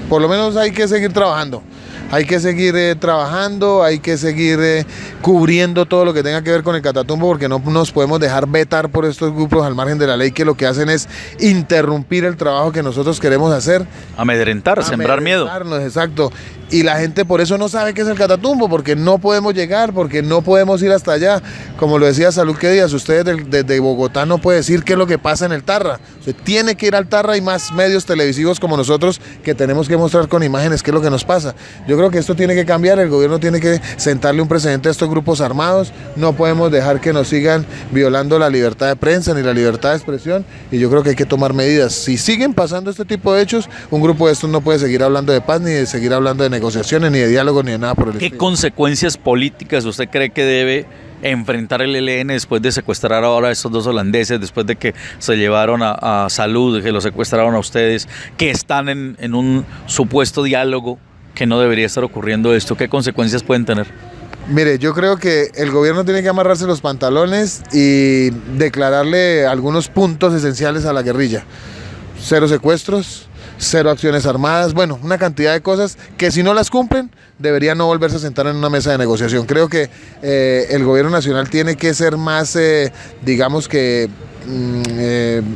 por lo menos hay que seguir trabajando. Hay que seguir trabajando, hay que seguir cubriendo todo lo que tenga que ver con el Catatumbo, porque no nos podemos dejar vetar por estos grupos al margen de la ley, que lo que hacen es interrumpir el trabajo que nosotros queremos hacer. Amedrentar, sembrar miedo. Exacto. Y la gente por eso no sabe qué es el Catatumbo, porque no podemos llegar, porque no podemos ir hasta allá. Como lo decía Salud Que Díaz, ustedes desde Bogotá no pueden decir qué es lo que pasa en el Tarra. Usted tiene que ir al Tarra, y más medios televisivos como nosotros que tenemos que mostrar con imágenes qué es lo que nos pasa. Yo creo que esto tiene que cambiar, el gobierno tiene que sentarle un precedente a estos grupos armados, no podemos dejar que nos sigan violando la libertad de prensa ni la libertad de expresión, y yo creo que hay que tomar medidas. Si siguen pasando este tipo de hechos, un grupo de estos no puede seguir hablando de paz, ni de seguir hablando de negociaciones, ni de diálogo, ni de nada por el estilo. ¿Qué consecuencias políticas usted cree que debe enfrentar el ELN después de secuestrar ahora a estos dos holandeses, después de que se llevaron a Salud, que lo secuestraron a ustedes, que están en un supuesto diálogo que no debería estar ocurriendo esto? ¿Qué consecuencias pueden tener? Mire, yo creo que el gobierno tiene que amarrarse los pantalones y declararle algunos puntos esenciales a la guerrilla. 0 secuestros, 0 acciones armadas, bueno, una cantidad de cosas que si no las cumplen, deberían no volverse a sentar en una mesa de negociación. Creo que el gobierno nacional tiene que ser más, digamos que,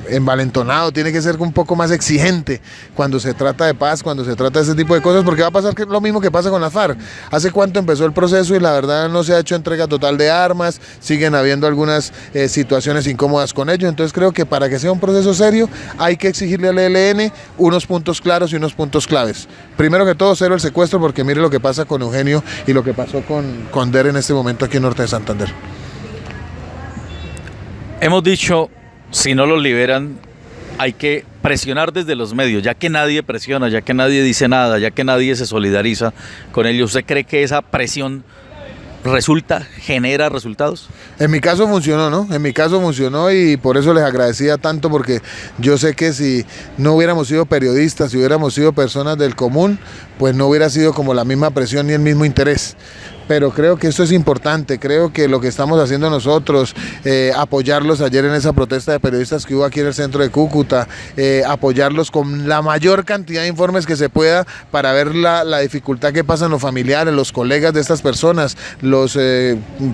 envalentonado, tiene que ser un poco más exigente cuando se trata de paz, cuando se trata de ese tipo de cosas, porque va a pasar lo mismo que pasa con la FARC. ¿Hace cuánto empezó el proceso y la verdad no se ha hecho entrega total de armas? Siguen habiendo algunas situaciones incómodas con ello. Entonces creo que para que sea un proceso serio hay que exigirle al ELN unos puntos claros y unos puntos claves. Primero que todo, 0 el secuestro, porque mire lo que pasa con Eugenio y lo que pasó con Der en este momento aquí en Norte de Santander. Hemos dicho, si no los liberan, hay que presionar desde los medios, ya que nadie presiona, ya que nadie dice nada, ya que nadie se solidariza con ellos. ¿Usted cree que esa presión genera resultados? En mi caso funcionó, ¿no? En mi caso funcionó, y por eso les agradecía tanto, porque yo sé que si no hubiéramos sido periodistas, si hubiéramos sido personas del común, pues no hubiera sido como la misma presión ni el mismo interés. Pero creo que esto es importante, creo que lo que estamos haciendo nosotros, apoyarlos ayer en esa protesta de periodistas que hubo aquí en el centro de Cúcuta, apoyarlos con la mayor cantidad de informes que se pueda para ver la dificultad que pasan los familiares, los colegas de estas personas, los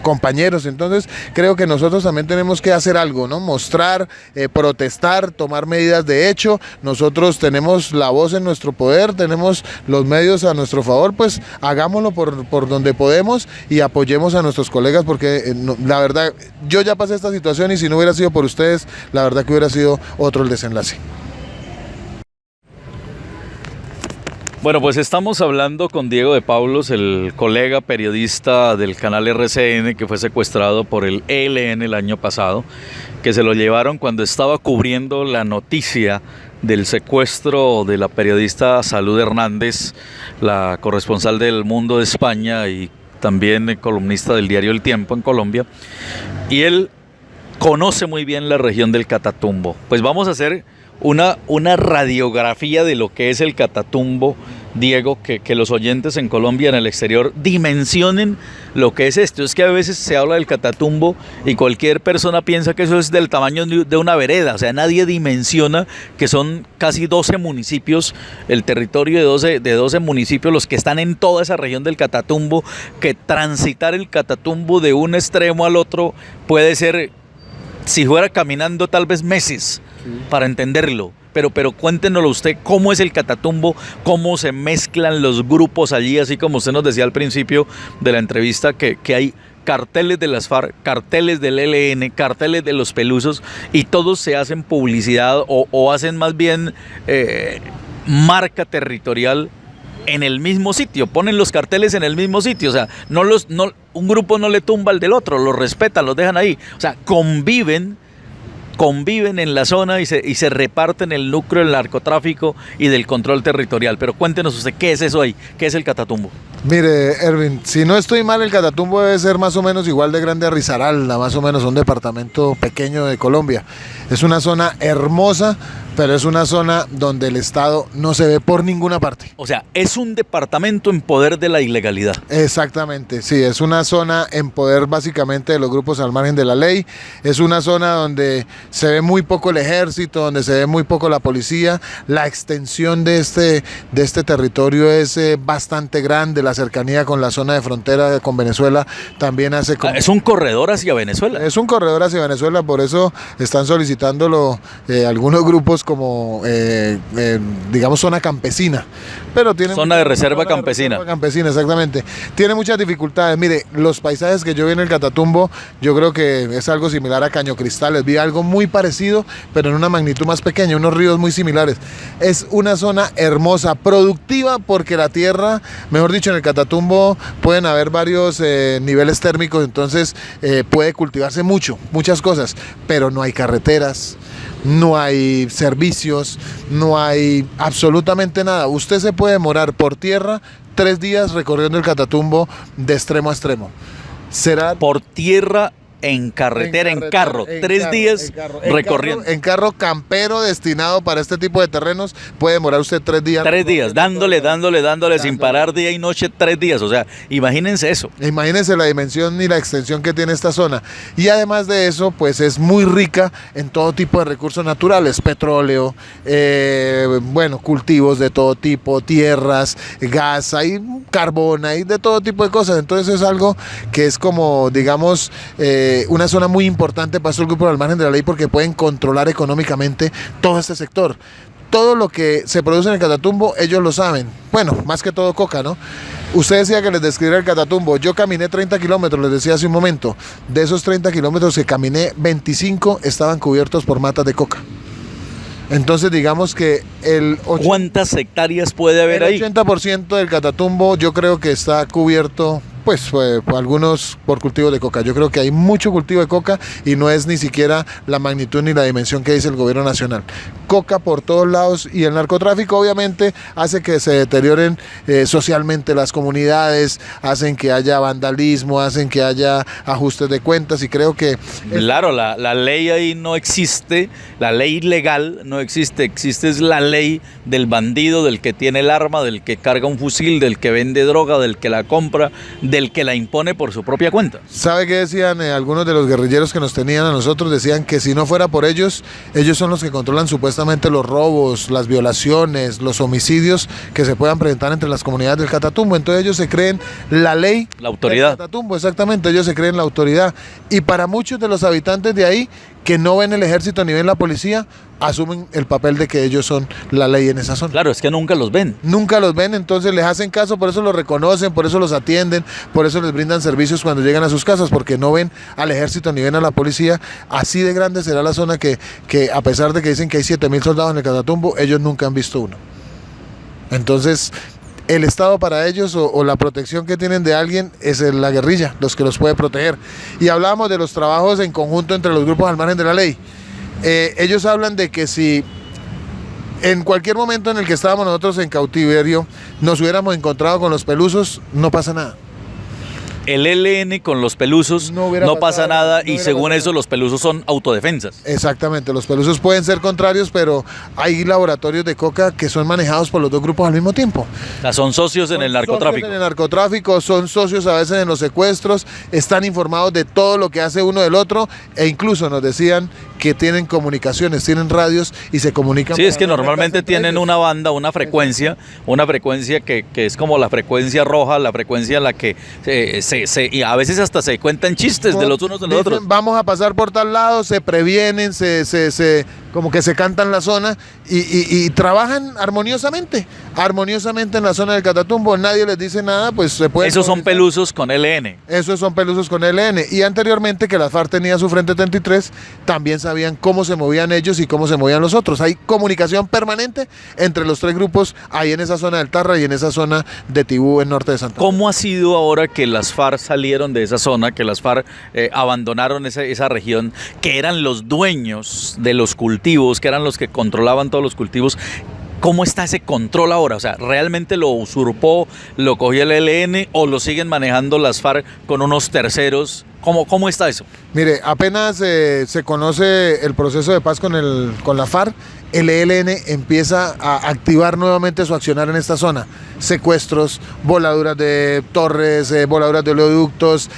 compañeros. Entonces creo que nosotros también tenemos que hacer algo, ¿no? Mostrar, protestar, tomar medidas de hecho. Nosotros tenemos la voz en nuestro poder, tenemos los medios a nuestro favor, pues hagámoslo por donde podemos y apoyemos a nuestros colegas, porque la verdad, yo ya pasé esta situación y si no hubiera sido por ustedes, la verdad que hubiera sido otro el desenlace. Bueno, pues estamos hablando con Diego de Paulos, el colega periodista del canal RCN que fue secuestrado por el ELN el año pasado, que se lo llevaron cuando estaba cubriendo la noticia del secuestro de la periodista Salud Hernández, la corresponsal del Mundo de España y también columnista del diario El Tiempo en Colombia, y él conoce muy bien la región del Catatumbo. Pues vamos a hacer una radiografía de lo que es el Catatumbo, Diego, que los oyentes en Colombia, en el exterior, dimensionen lo que es esto. Es que a veces se habla del Catatumbo y cualquier persona piensa que eso es del tamaño de una vereda, o sea, nadie dimensiona que son casi 12 municipios, el territorio de 12 municipios los que están en toda esa región del Catatumbo, que transitar el Catatumbo de un extremo al otro puede ser, si fuera caminando, tal vez meses para entenderlo. Pero cuéntenoslo usted, ¿cómo es el Catatumbo? ¿Cómo se mezclan los grupos allí? Así como usted nos decía al principio de la entrevista, que hay carteles de las FARC, carteles del ELN, carteles de los Pelusos, y todos se hacen publicidad o hacen más bien marca territorial en el mismo sitio, ponen los carteles en el mismo sitio, o sea, un grupo no le tumba al del otro, los respetan, los dejan ahí, o sea, conviven en la zona y se reparten el núcleo del narcotráfico y del control territorial. Pero cuéntenos usted, ¿qué es eso ahí? ¿Qué es el Catatumbo? Mire, Erwin, si no estoy mal, el Catatumbo debe ser más o menos igual de grande a Risaralda, más o menos un departamento pequeño de Colombia. Es una zona hermosa, pero es una zona donde el Estado no se ve por ninguna parte. O sea, es un departamento en poder de la ilegalidad. Exactamente, sí, es una zona en poder básicamente de los grupos al margen de la ley. Es una zona donde se ve muy poco el ejército, donde se ve muy poco la policía. La extensión de este territorio es bastante grande. La cercanía con la zona de frontera con Venezuela también hace... Es un corredor hacia Venezuela. Es un corredor hacia Venezuela, por eso están solicitándolo algunos grupos como, digamos, zona campesina. Pero tiene zona de reserva campesina. Reserva campesina, exactamente. Tiene muchas dificultades. Mire, los paisajes que yo vi en el Catatumbo, yo creo que es algo similar a Caño Cristales. Vi algo muy parecido, pero en una magnitud más pequeña, unos ríos muy similares. Es una zona hermosa, productiva, porque la tierra, mejor dicho, en el Catatumbo pueden haber varios niveles térmicos, entonces puede cultivarse muchas cosas, pero no hay carreteras, no hay servicios, no hay absolutamente nada. Usted se puede demorar por tierra 3 días recorriendo el Catatumbo de extremo a extremo. Será por tierra, en carretera, en carro, 3 días recorriendo. En carro campero destinado para este tipo de terrenos, puede demorar usted 3 días. 3 días, dándole, sin parar día y noche, 3 días. O sea, imagínense eso. Imagínense la dimensión y la extensión que tiene esta zona. Y además de eso, pues es muy rica en todo tipo de recursos naturales, petróleo, cultivos de todo tipo, tierras, gas, hay carbón, hay de todo tipo de cosas. Entonces es algo que es como, digamos, una zona muy importante para el grupo al margen de la ley, porque pueden controlar económicamente todo este sector. Todo lo que se produce en el Catatumbo, ellos lo saben. Bueno, más que todo coca, ¿no? Usted decía que les describiera el Catatumbo. Yo caminé 30 kilómetros, les decía hace un momento. De esos 30 kilómetros que caminé, 25 estaban cubiertos por matas de coca. Entonces digamos que ¿cuántas hectáreas puede haber ahí? El 80% del Catatumbo yo creo que está cubierto, pues algunos por cultivo de coca. Yo creo que hay mucho cultivo de coca y no es ni siquiera la magnitud ni la dimensión que dice el gobierno nacional. Coca por todos lados, y el narcotráfico obviamente hace que se deterioren socialmente las comunidades, hacen que haya vandalismo, hacen que haya ajustes de cuentas, y creo que... Claro, la ley ahí no existe, la ley legal no existe, es la ley del bandido, del que tiene el arma, del que carga un fusil, del que vende droga, del que la compra, del que la impone por su propia cuenta. ¿Sabe qué decían algunos de los guerrilleros que nos tenían a nosotros? Decían que si no fuera por ellos, ellos son los que controlan supuestamente los robos, las violaciones, los homicidios que se puedan presentar entre las comunidades del Catatumbo. Entonces ellos se creen la ley, la autoridad del Catatumbo, exactamente, ellos se creen la autoridad. Y para muchos de los habitantes de ahí, que no ven el ejército ni ven la policía, asumen el papel de que ellos son la ley en esa zona. Claro, es que nunca los ven. Nunca los ven, entonces les hacen caso, por eso los reconocen, por eso los atienden, por eso les brindan servicios cuando llegan a sus casas, porque no ven al ejército ni ven a la policía. Así de grande será la zona que a pesar de que dicen que hay 7,000 soldados en el Catatumbo, ellos nunca han visto uno. Entonces, el Estado para ellos, o la protección que tienen de alguien, es la guerrilla, los que los puede proteger. Y hablábamos de los trabajos en conjunto entre los grupos al margen de la ley. Ellos hablan de que si en cualquier momento en el que estábamos nosotros en cautiverio nos hubiéramos encontrado con los Pelusos, no pasa nada. El ELN con los Pelusos no pasa nada, y según eso los Pelusos son autodefensas. Exactamente, los Pelusos pueden ser contrarios, pero hay laboratorios de coca que son manejados por los dos grupos al mismo tiempo. O sea, son socios en el narcotráfico. En el narcotráfico, son socios a veces en los secuestros, están informados de todo lo que hace uno del otro, e incluso nos decían que tienen comunicaciones, tienen radios y se comunican. Sí, es que normalmente tienen una banda, una frecuencia que es como la frecuencia roja, la frecuencia en la que y a veces hasta se cuentan chistes de los unos de los otros. Vamos a pasar por tal lado, se previenen, como que se cantan la zona y trabajan armoniosamente en la zona del Catatumbo, nadie les dice nada, pues se puede... Esos son pelusos con ELN. Esos son pelusos con ELN. Y anteriormente que la FARC tenía su Frente 33, también sabían cómo se movían ellos y cómo se movían los otros. Hay comunicación permanente entre los tres grupos ahí en esa zona del Tarra y en esa zona de Tibú, en norte de Santander. ¿Cómo ha sido ahora que las FARC salieron de esa zona, que las FARC abandonaron esa región, que eran los dueños de los cultivos, que eran los que controlaban todos los cultivos? ¿Cómo está ese control ahora? O sea, ¿realmente lo usurpó, lo cogió el ELN o lo siguen manejando las FARC con unos terceros? ¿Cómo está eso? Mire, apenas se conoce el proceso de paz con la FARC, el ELN empieza a activar nuevamente su accionar en esta zona. Secuestros, voladuras de torres, voladuras de oleoductos,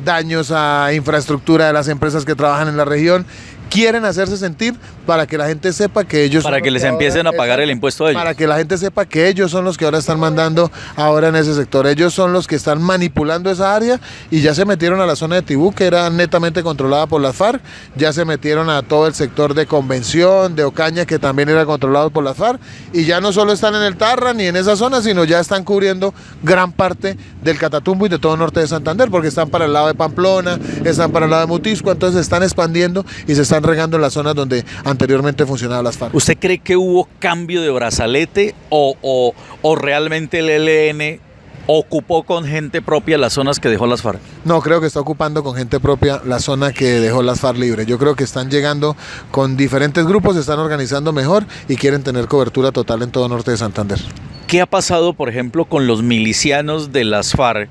daños a infraestructura de las empresas que trabajan en la región. Quieren hacerse sentir para que la gente sepa que ellos... Para que les empiecen a pagar el impuesto a ellos. Para que la gente sepa que ellos son los que ahora están mandando ahora en ese sector. Ellos son los que están manipulando esa área y ya se metieron a la zona de Tibú, que era netamente controlada por las FARC. Ya se metieron a todo el sector de Convención, de Ocaña, que también era controlado por las FARC. Y ya no solo están en el Tarra ni en esa zona, sino ya están cubriendo gran parte del Catatumbo y de todo norte de Santander, porque están para el lado de Pamplona, están para el lado de Mutisco, entonces se están expandiendo y se están regando en las zonas donde anteriormente funcionaban las FARC. ¿Usted cree que hubo cambio de brazalete o realmente el ELN ocupó con gente propia las zonas que dejó las FARC? No, creo que está ocupando con gente propia la zona que dejó las FARC libre. Yo creo que están llegando con diferentes grupos, se están organizando mejor y quieren tener cobertura total en todo norte de Santander. ¿Qué ha pasado, por ejemplo, con los milicianos de las FARC,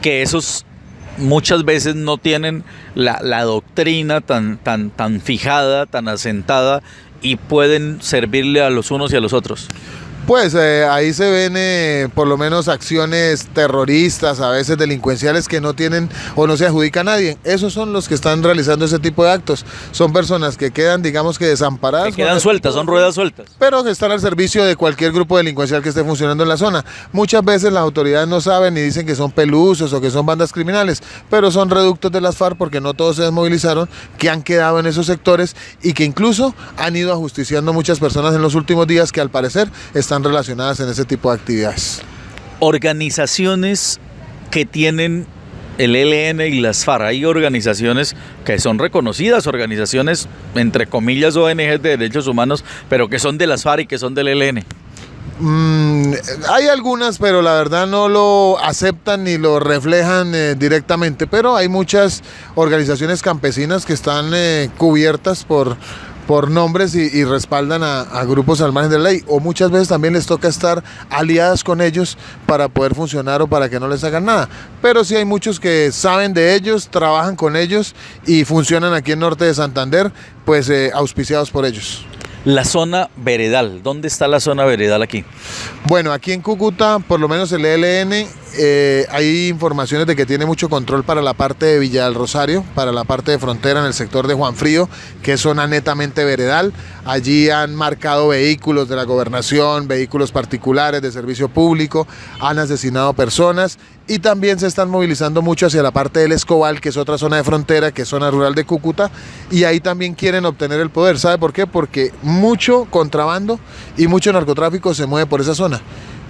que esos muchas veces no tienen la doctrina tan fijada, tan asentada y pueden servirle a los unos y a los otros? Pues ahí se ven por lo menos acciones terroristas, a veces delincuenciales que no tienen o no se adjudica a nadie. Esos son los que están realizando ese tipo de actos. Son personas que quedan, digamos que desamparadas. Que quedan sueltas, son ruedas sueltas. Pero que están al servicio de cualquier grupo delincuencial que esté funcionando en la zona. Muchas veces las autoridades no saben y dicen que son pelusos o que son bandas criminales, pero son reductos de las FARC porque no todos se desmovilizaron, que han quedado en esos sectores y que incluso han ido ajusticiando muchas personas en los últimos días que al parecer están relacionadas en ese tipo de actividades. Organizaciones que tienen el ELN y las FARC, hay organizaciones que son reconocidas, organizaciones entre comillas ONG de derechos humanos, pero que son de las FARC y que son del ELN. Hay algunas, pero la verdad no lo aceptan ni lo reflejan directamente, pero hay muchas organizaciones campesinas que están cubiertas por nombres y respaldan a grupos al margen de la ley, o muchas veces también les toca estar aliadas con ellos para poder funcionar o para que no les hagan nada, pero sí hay muchos que saben de ellos, trabajan con ellos y funcionan aquí en norte de Santander, pues auspiciados por ellos. La zona veredal, ¿dónde está la zona veredal aquí? Bueno, aquí en Cúcuta, por lo menos el ELN, hay informaciones de que tiene mucho control para la parte de Villa del Rosario, para la parte de frontera en el sector de Juan Frío, que es zona netamente veredal. Allí han marcado vehículos de la gobernación, vehículos particulares de servicio público, han asesinado personas y también se están movilizando mucho hacia la parte del Escobal, que es otra zona de frontera, que es zona rural de Cúcuta, y ahí también quieren obtener el poder. ¿Sabe por qué? Porque mucho contrabando y mucho narcotráfico se mueve por esa zona.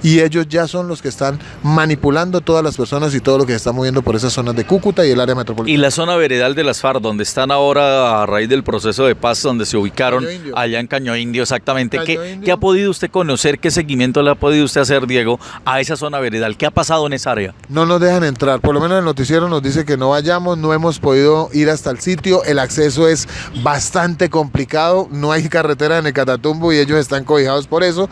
Y ellos ya son los que están manipulando todas las personas y todo lo que se está moviendo por esas zonas de Cúcuta y el área metropolitana. Y la zona veredal de las FARC, donde están ahora a raíz del proceso de paz, donde se ubicaron allá en Caño Indio, exactamente. ¿Qué ha podido usted conocer? ¿Qué seguimiento le ha podido usted hacer, Diego, a esa zona veredal? ¿Qué ha pasado en esa área? No nos dejan entrar, por lo menos el noticiero nos dice que no vayamos, no hemos podido ir hasta el sitio, el acceso es bastante complicado, no hay carretera en el Catatumbo y ellos están cobijados por eso.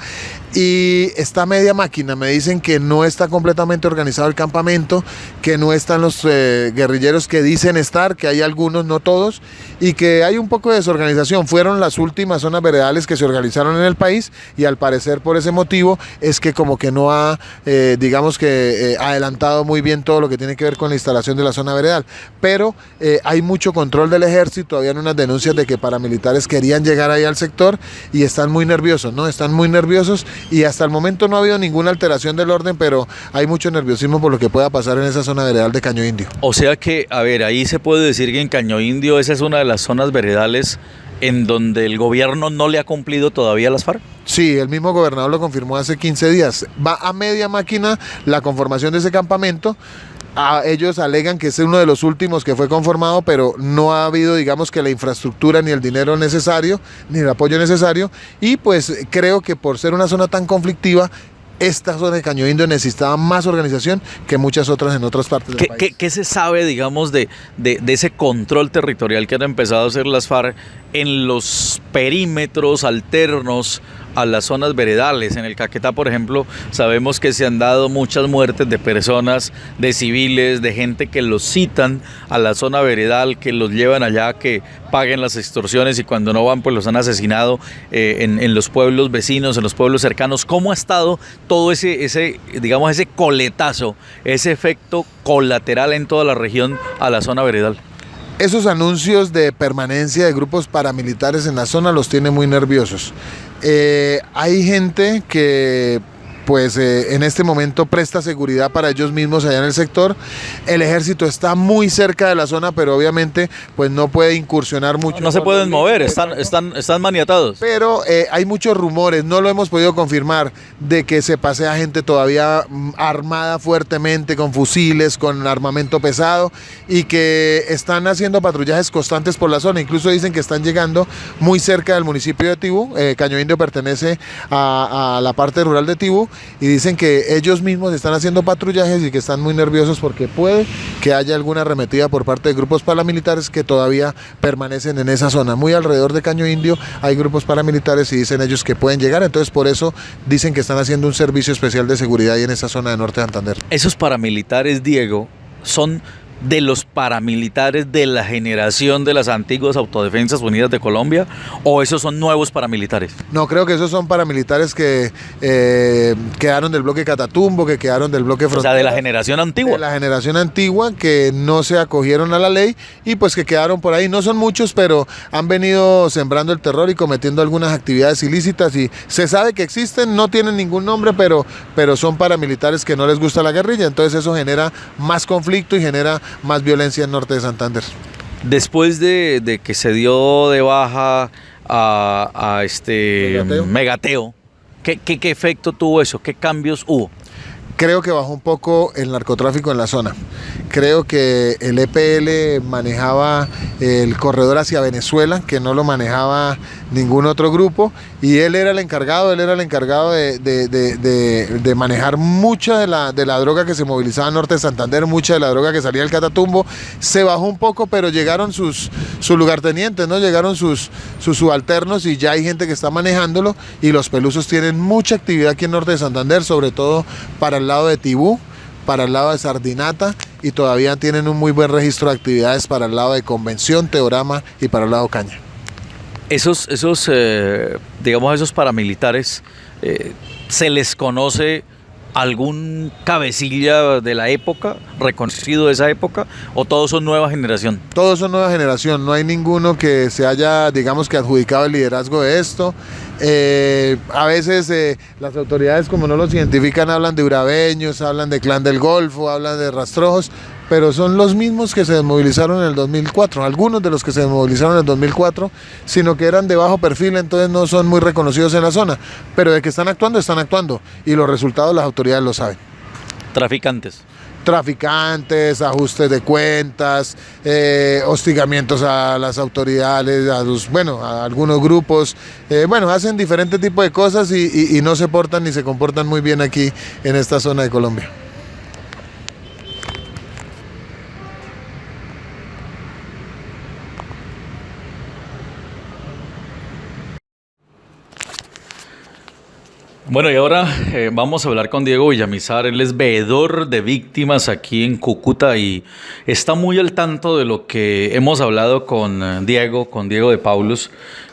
Y está media máquina, me dicen que no está completamente organizado el campamento, que no están los guerrilleros que dicen estar, que hay algunos, no todos, y que hay un poco de desorganización. Fueron las últimas zonas veredales que se organizaron en el país y al parecer por ese motivo es que como que no ha, digamos que adelantado muy bien todo lo que tiene que ver con la instalación de la zona veredal. Pero hay mucho control del ejército, habían unas denuncias de que paramilitares querían llegar ahí al sector y están muy nerviosos, ¿no? Están muy nerviosos. Y hasta el momento no ha habido ninguna alteración del orden, pero hay mucho nerviosismo por lo que pueda pasar en esa zona veredal de Caño Indio. O sea que, a ver, ahí se puede decir que en Caño Indio esa es una de las zonas veredales en donde el gobierno no le ha cumplido todavía a las FARC. Sí, el mismo gobernador lo confirmó hace 15 días. Va a media máquina la conformación de ese campamento. Ellos alegan que es uno de los últimos que fue conformado, pero no ha habido, digamos, que la infraestructura ni el dinero necesario, ni el apoyo necesario. Y pues creo que por ser una zona tan conflictiva, esta zona de Caño Indio necesitaba más organización que muchas otras en otras partes del país. ¿Qué se sabe, digamos, de ese control territorial que han empezado a hacer las FARC en los perímetros alternos a las zonas veredales? En el Caquetá, por ejemplo, sabemos que se han dado muchas muertes de personas, de civiles, de gente que los citan a la zona veredal, que los llevan allá, que paguen las extorsiones y cuando no van, pues los han asesinado en los pueblos vecinos, en los pueblos cercanos. ¿Cómo ha estado todo ese coletazo, ese efecto colateral en toda la región a la zona veredal? Esos anuncios de permanencia de grupos paramilitares en la zona los tiene muy nerviosos. Hay gente que pues en este momento presta seguridad para ellos mismos allá en el sector. El ejército está muy cerca de la zona, pero obviamente pues no puede incursionar mucho. No se pueden mover, están maniatados. Pero hay muchos rumores, no lo hemos podido confirmar, de que se pasea gente todavía armada fuertemente, con fusiles, con armamento pesado, y que están haciendo patrullajes constantes por la zona. Incluso dicen que están llegando muy cerca del municipio de Tibú. Caño Indio pertenece a la parte rural de Tibú, y dicen que ellos mismos están haciendo patrullajes y que están muy nerviosos porque puede que haya alguna arremetida por parte de grupos paramilitares que todavía permanecen en esa zona. Muy alrededor de Caño Indio hay grupos paramilitares y dicen ellos que pueden llegar, entonces por eso dicen que están haciendo un servicio especial de seguridad ahí en esa zona de Norte de Santander. Esos paramilitares, Diego, son de los paramilitares de la generación de las antiguas Autodefensas Unidas de Colombia, o esos son nuevos paramilitares? No, creo que esos son paramilitares que quedaron del bloque Catatumbo, que quedaron del bloque Frontera. O sea, de la generación antigua. De la generación antigua, que no se acogieron a la ley y pues que quedaron por ahí. No son muchos, pero han venido sembrando el terror y cometiendo algunas actividades ilícitas, y se sabe que existen, no tienen ningún nombre, pero son paramilitares que no les gusta la guerrilla. Entonces eso genera más conflicto y genera más violencia en Norte de Santander. Después de que se dio de baja a este Megateo, ¿qué efecto tuvo eso? ¿Qué cambios hubo? Creo que bajó un poco el narcotráfico en la zona. Creo que el EPL manejaba el corredor hacia Venezuela, que no lo manejaba ningún otro grupo, y él era el encargado de manejar mucha de la droga que se movilizaba en Norte de Santander, mucha de la droga que salía del Catatumbo. Se bajó un poco, pero llegaron sus lugartenientes, ¿no? Llegaron sus subalternos, y ya hay gente que está manejándolo, y los pelusos tienen mucha actividad aquí en Norte de Santander, sobre todo para el lado de Tibú, para el lado de Sardinata, y todavía tienen un muy buen registro de actividades para el lado de Convención, Teorama y para el lado Caña. Esos paramilitares, ¿se les conoce algún cabecilla de la época, reconocido de esa época, o todos son nueva generación? Todos son nueva generación, no hay ninguno que se haya, digamos, que adjudicado el liderazgo de esto. A veces las autoridades, como no los identifican, hablan de urabeños, hablan de Clan del Golfo, hablan de rastrojos, pero son los mismos que se desmovilizaron en el 2004, algunos de los que se desmovilizaron en el 2004, sino que eran de bajo perfil, entonces no son muy reconocidos en la zona, pero de que están actuando, y los resultados las autoridades lo saben. Traficantes, ajustes de cuentas, hostigamientos a las autoridades, a algunos grupos, hacen diferentes tipos de cosas y no se portan ni se comportan muy bien aquí en esta zona de Colombia. Bueno, y ahora vamos a hablar con Diego Villamizar. Él es veedor de víctimas aquí en Cúcuta y está muy al tanto de lo que hemos hablado con Diego de Paulus,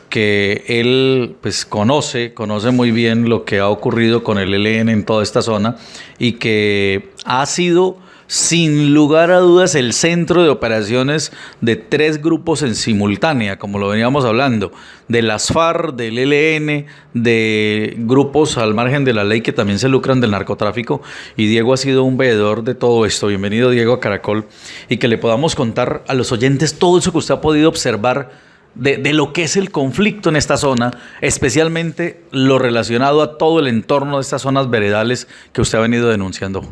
que él pues conoce muy bien lo que ha ocurrido con el ELN en toda esta zona, y que ha sido sin lugar a dudas el centro de operaciones de 3 grupos en simultánea, como lo veníamos hablando, de las FARC, del ELN, de grupos al margen de la ley que también se lucran del narcotráfico, y Diego ha sido un veedor de todo esto. Bienvenido, Diego, a Caracol, y que le podamos contar a los oyentes todo eso que usted ha podido observar de lo que es el conflicto en esta zona, especialmente lo relacionado a todo el entorno de estas zonas veredales que usted ha venido denunciando.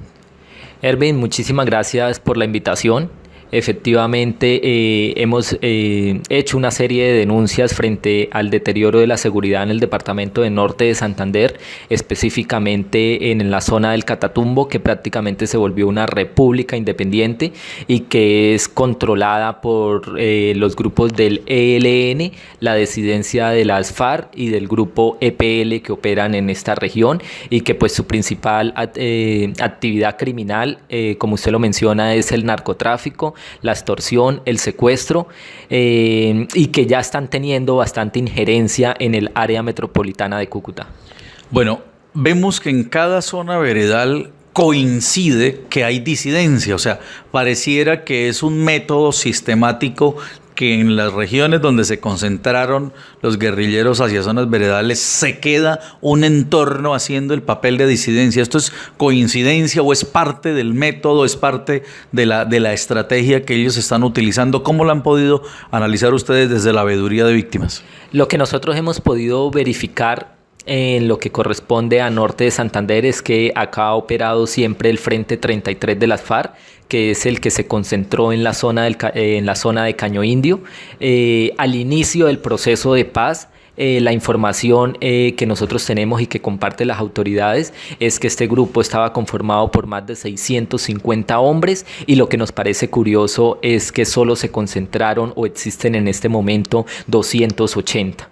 Erwin, muchísimas gracias por la invitación. Efectivamente, hemos hecho una serie de denuncias frente al deterioro de la seguridad en el departamento de Norte de Santander, específicamente en la zona del Catatumbo, que prácticamente se volvió una república independiente y que es controlada por los grupos del ELN, la disidencia de las FARC y del grupo EPL que operan en esta región, y que pues su principal actividad criminal, como usted lo menciona, es el narcotráfico, la extorsión, el secuestro, y que ya están teniendo bastante injerencia en el área metropolitana de Cúcuta. Bueno, vemos que en cada zona veredal coincide que hay disidencia, o sea, pareciera que es un método sistemático que en las regiones donde se concentraron los guerrilleros hacia zonas veredales se queda un entorno haciendo el papel de disidencia. ¿Esto es coincidencia o es parte del método, es parte de la estrategia que ellos están utilizando? ¿Cómo lo han podido analizar ustedes desde la veeduría de víctimas? Lo que nosotros hemos podido verificar en lo que corresponde a Norte de Santander es que acá ha operado siempre el Frente 33 de las FARC, que es el que se concentró en la zona de Caño Indio. Al inicio del proceso de paz, la información que nosotros tenemos y que comparten las autoridades es que este grupo estaba conformado por más de 650 hombres, y lo que nos parece curioso es que solo se concentraron o existen en este momento 280.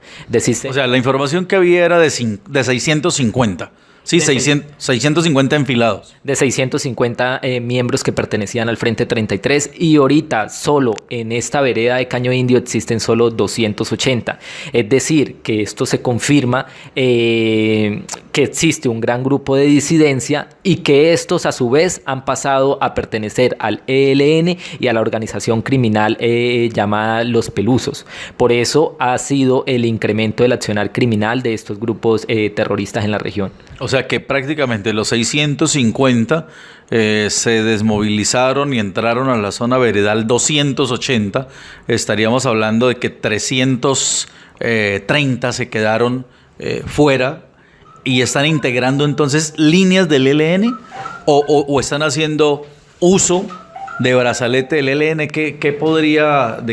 O sea, la información que había era de 650. Sí, 650 enfilados. De 650 miembros que pertenecían al Frente 33, y ahorita solo en esta vereda de Caño Indio existen solo 280. Es decir, que esto se confirma que existe un gran grupo de disidencia y que estos a su vez han pasado a pertenecer al ELN y a la organización criminal llamada Los Pelusos. Por eso ha sido el incremento del accionar criminal de estos grupos terroristas en la región. O sea que prácticamente los 650 se desmovilizaron y entraron a la zona veredal 280. Estaríamos hablando de que 330 se quedaron fuera y están integrando entonces líneas del ELN o están haciendo uso de brazalete del ELN. ¿De qué podría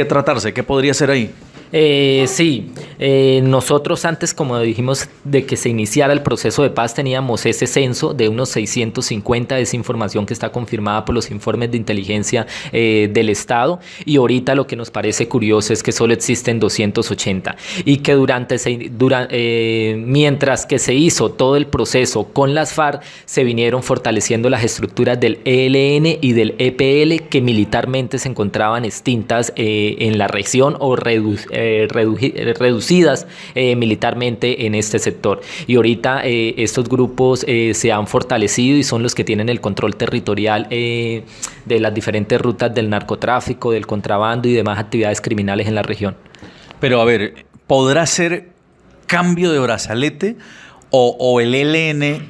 tratarse? ¿Qué podría ser ahí? Sí, nosotros antes, como dijimos, de que se iniciara el proceso de paz, teníamos ese censo de unos 650, esa información que está confirmada por los informes de inteligencia del Estado, y ahorita lo que nos parece curioso es que solo existen 280 y que mientras que se hizo todo el proceso con las FARC, se vinieron fortaleciendo las estructuras del ELN y del EPL, que militarmente se encontraban extintas en la región o reducidas militarmente en este sector. Y ahorita estos grupos se han fortalecido y son los que tienen el control territorial de las diferentes rutas del narcotráfico, del contrabando y demás actividades criminales en la región. Pero a ver, ¿podrá ser cambio de brazalete o el ELN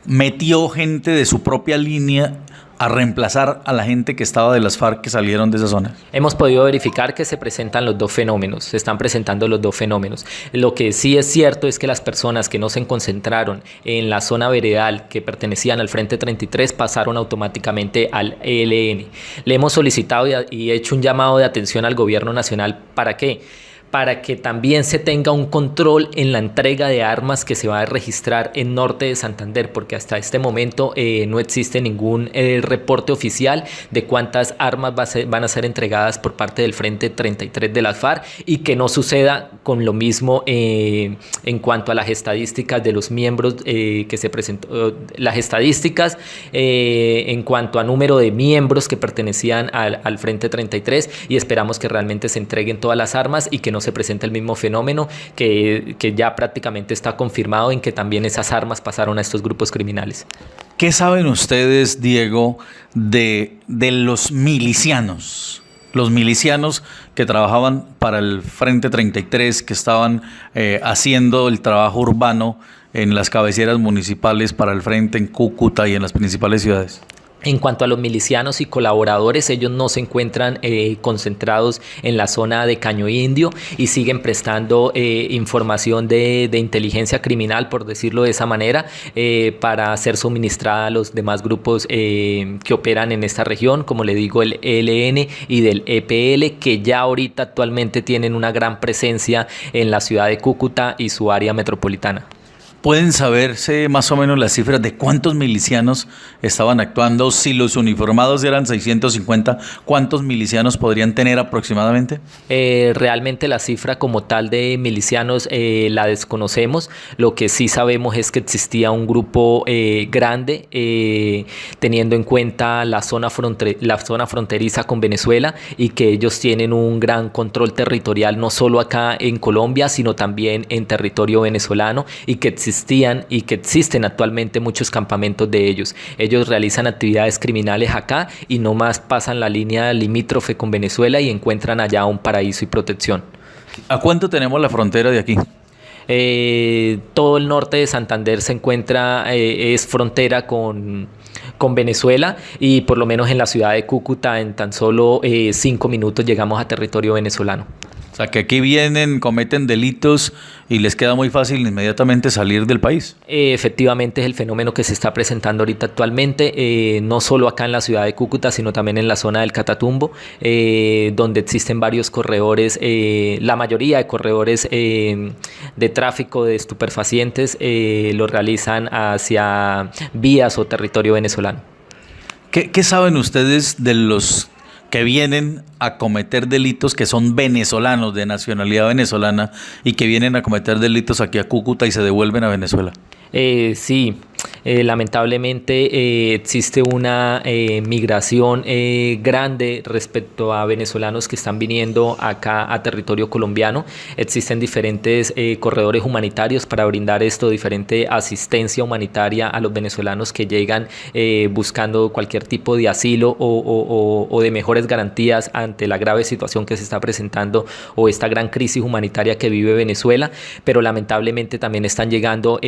metió gente de su propia línea a reemplazar a la gente que estaba de las FARC que salieron de esa zona? Hemos podido verificar que se presentan los dos fenómenos, se están presentando los dos fenómenos. Lo que sí es cierto es que las personas que no se concentraron en la zona veredal, que pertenecían al Frente 33, pasaron automáticamente al ELN. Le hemos solicitado y hecho un llamado de atención al gobierno nacional. ¿Para qué? Para que también se tenga un control en la entrega de armas que se va a registrar en Norte de Santander, porque hasta este momento no existe ningún reporte oficial de cuántas armas van a ser entregadas por parte del Frente 33 de las FARC, y que no suceda con lo mismo en cuanto a las estadísticas de los miembros que se presentó, las estadísticas en cuanto a número de miembros que pertenecían al Frente 33, y esperamos que realmente se entreguen todas las armas y que no se presenta el mismo fenómeno que ya prácticamente está confirmado en que también esas armas pasaron a estos grupos criminales. ¿Qué saben ustedes, Diego, de los milicianos? Los milicianos que trabajaban para el Frente 33, que estaban haciendo el trabajo urbano en las cabeceras municipales para el Frente en Cúcuta y en las principales ciudades. En cuanto a los milicianos y colaboradores, ellos no se encuentran concentrados en la zona de Caño Indio y siguen prestando información de inteligencia criminal, por decirlo de esa manera, para ser suministrada a los demás grupos que operan en esta región, como le digo, el ELN y del EPL, que ya ahorita actualmente tienen una gran presencia en la ciudad de Cúcuta y su área metropolitana. ¿Pueden saberse más o menos las cifras de cuántos milicianos estaban actuando? Si los uniformados eran 650, ¿cuántos milicianos podrían tener aproximadamente? Realmente la cifra como tal de milicianos la desconocemos. Lo que sí sabemos es que existía un grupo grande, teniendo en cuenta la zona fronteriza con Venezuela, y que ellos tienen un gran control territorial, no solo acá en Colombia, sino también en territorio venezolano, y que existían y que existen actualmente muchos campamentos de ellos. Ellos realizan actividades criminales acá y no más pasan la línea limítrofe con Venezuela y encuentran allá un paraíso y protección. ¿A cuánto tenemos la frontera de aquí? Todo el norte de Santander se encuentra, es frontera con Venezuela, y por lo menos en la ciudad de Cúcuta en tan solo 5 minutos llegamos a territorio venezolano. O sea, que aquí vienen, cometen delitos y les queda muy fácil inmediatamente salir del país. Efectivamente es el fenómeno que se está presentando ahorita actualmente, no solo acá en la ciudad de Cúcuta, sino también en la zona del Catatumbo, donde existen varios corredores, la mayoría de corredores de tráfico de estupefacientes lo realizan hacia vías o territorio venezolano. ¿Qué saben ustedes de los que vienen a cometer delitos que son venezolanos, de nacionalidad venezolana, y que vienen a cometer delitos aquí a Cúcuta y se devuelven a Venezuela? Sí, lamentablemente existe una migración grande respecto a venezolanos que están viniendo acá a territorio colombiano. Existen diferentes corredores humanitarios para brindar diferente asistencia humanitaria a los venezolanos que llegan buscando cualquier tipo de asilo o de mejores garantías ante la grave situación que se está presentando o esta gran crisis humanitaria que vive Venezuela, pero lamentablemente también están llegando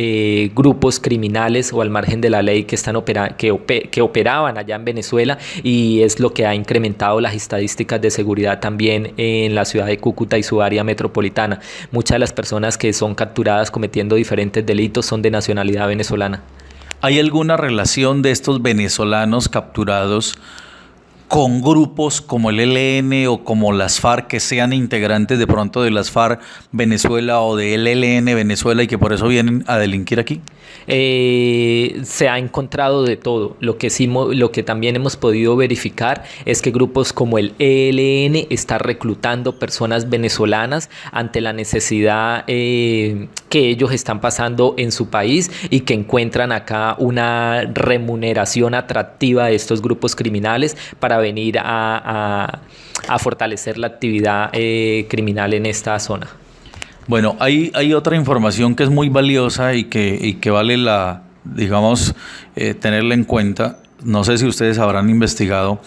grupos criminales o al margen de la ley que operaban allá en Venezuela, y es lo que ha incrementado las estadísticas de seguridad también en la ciudad de Cúcuta y su área metropolitana. Muchas de las personas que son capturadas cometiendo diferentes delitos son de nacionalidad venezolana. ¿Hay alguna relación de estos venezolanos capturados con grupos como el ELN o como las FARC, que sean integrantes de pronto de las FARC Venezuela o del ELN Venezuela y que por eso vienen a delinquir aquí? Se ha encontrado de todo. Lo que también hemos podido verificar es que grupos como el ELN está reclutando personas venezolanas ante la necesidad que ellos están pasando en su país, y que encuentran acá una remuneración atractiva de estos grupos criminales para venir a fortalecer la actividad criminal en esta zona. Bueno, hay otra información que es muy valiosa y que vale tenerla en cuenta. No sé si ustedes habrán investigado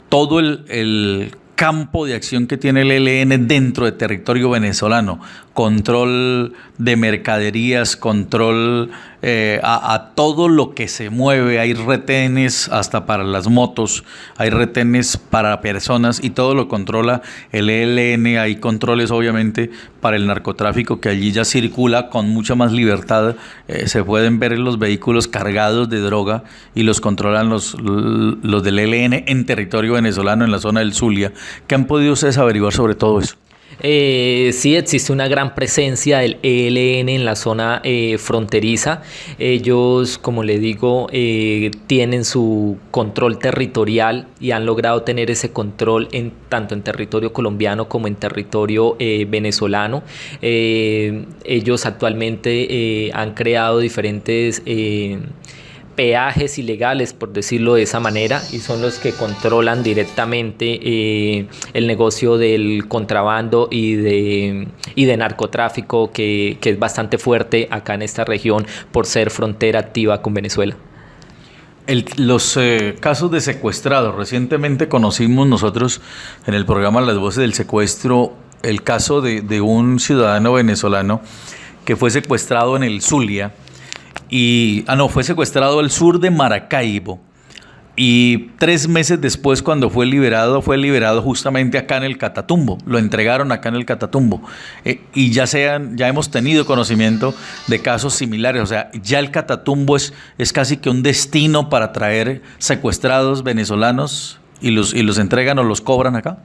todo el campo de acción que tiene el ELN dentro de territorio venezolano. Control de mercaderías, control a todo lo que se mueve. Hay retenes hasta para las motos, hay retenes para personas y todo lo controla el ELN. Hay controles obviamente para el narcotráfico, que allí ya circula con mucha más libertad. Se pueden ver los vehículos cargados de droga y los controlan los del ELN en territorio venezolano, en la zona del Zulia. ¿Qué han podido ustedes averiguar sobre todo eso? Sí, existe una gran presencia del ELN en la zona fronteriza. Ellos, como le digo, tienen su control territorial y han logrado tener ese control tanto en territorio colombiano como en territorio venezolano. Ellos actualmente han creado diferentes peajes ilegales, por decirlo de esa manera, y son los que controlan directamente el negocio del contrabando y de narcotráfico, que es bastante fuerte acá en esta región por ser frontera activa con Venezuela. Los casos de secuestrados. Recientemente conocimos nosotros en el programa Las Voces del Secuestro el caso de un ciudadano venezolano que fue secuestrado en el Zulia. Fue secuestrado al sur de Maracaibo Y 3 meses después, cuando fue liberado justamente acá en el Catatumbo. Lo entregaron acá en el Catatumbo. Y ya hemos tenido conocimiento de casos similares. O sea, ya el Catatumbo es casi que un destino para traer secuestrados venezolanos y los entregan o los cobran acá.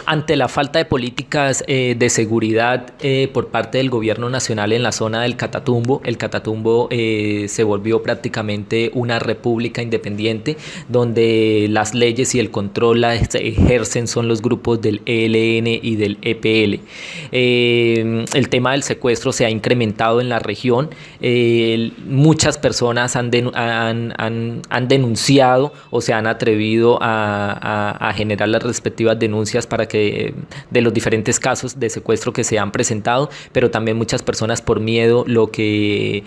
Ante la falta de políticas de seguridad por parte del gobierno nacional en la zona del Catatumbo, el Catatumbo se volvió prácticamente una república independiente donde las leyes y el control las ejercen son los grupos del ELN y del EPL. El tema del secuestro se ha incrementado en la región. Muchas personas han denunciado o se han atrevido a generar las respectivas denuncias para que de los diferentes casos de secuestro que se han presentado, pero también muchas personas por miedo lo que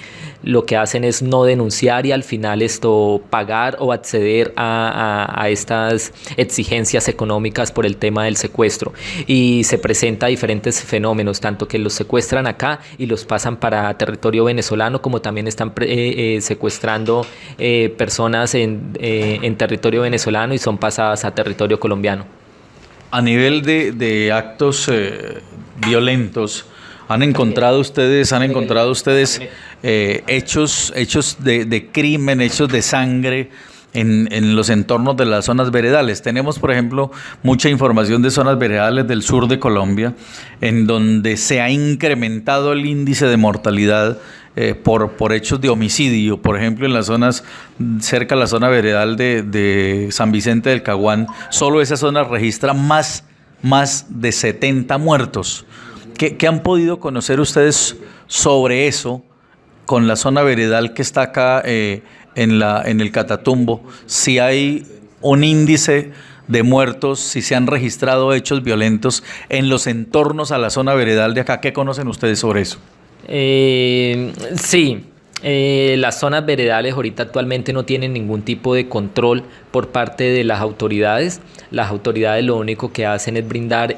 hacen es no denunciar y al final pagar o acceder a estas exigencias económicas por el tema del secuestro. Y se presenta diferentes fenómenos, tanto que los secuestran acá y los pasan para territorio venezolano, como también están secuestrando personas en territorio venezolano y son pasadas a territorio colombiano. A nivel de actos violentos, ¿han encontrado ustedes hechos de crimen, hechos de sangre en los entornos de las zonas veredales? Tenemos, por ejemplo, mucha información de zonas veredales del sur de Colombia, en donde se ha incrementado el índice de mortalidad por hechos de homicidio. Por ejemplo, en las zonas cerca de la zona veredal de San Vicente del Caguán, solo esa zona registra más de 70 muertos. ¿Qué han podido conocer ustedes sobre eso con la zona veredal que está acá en el Catatumbo? Si hay un índice de muertos, si se han registrado hechos violentos en los entornos a la zona veredal de acá, ¿qué conocen ustedes sobre eso? Sí, las zonas veredales ahorita actualmente no tienen ningún tipo de control por parte de las autoridades. Las autoridades lo único que hacen es brindar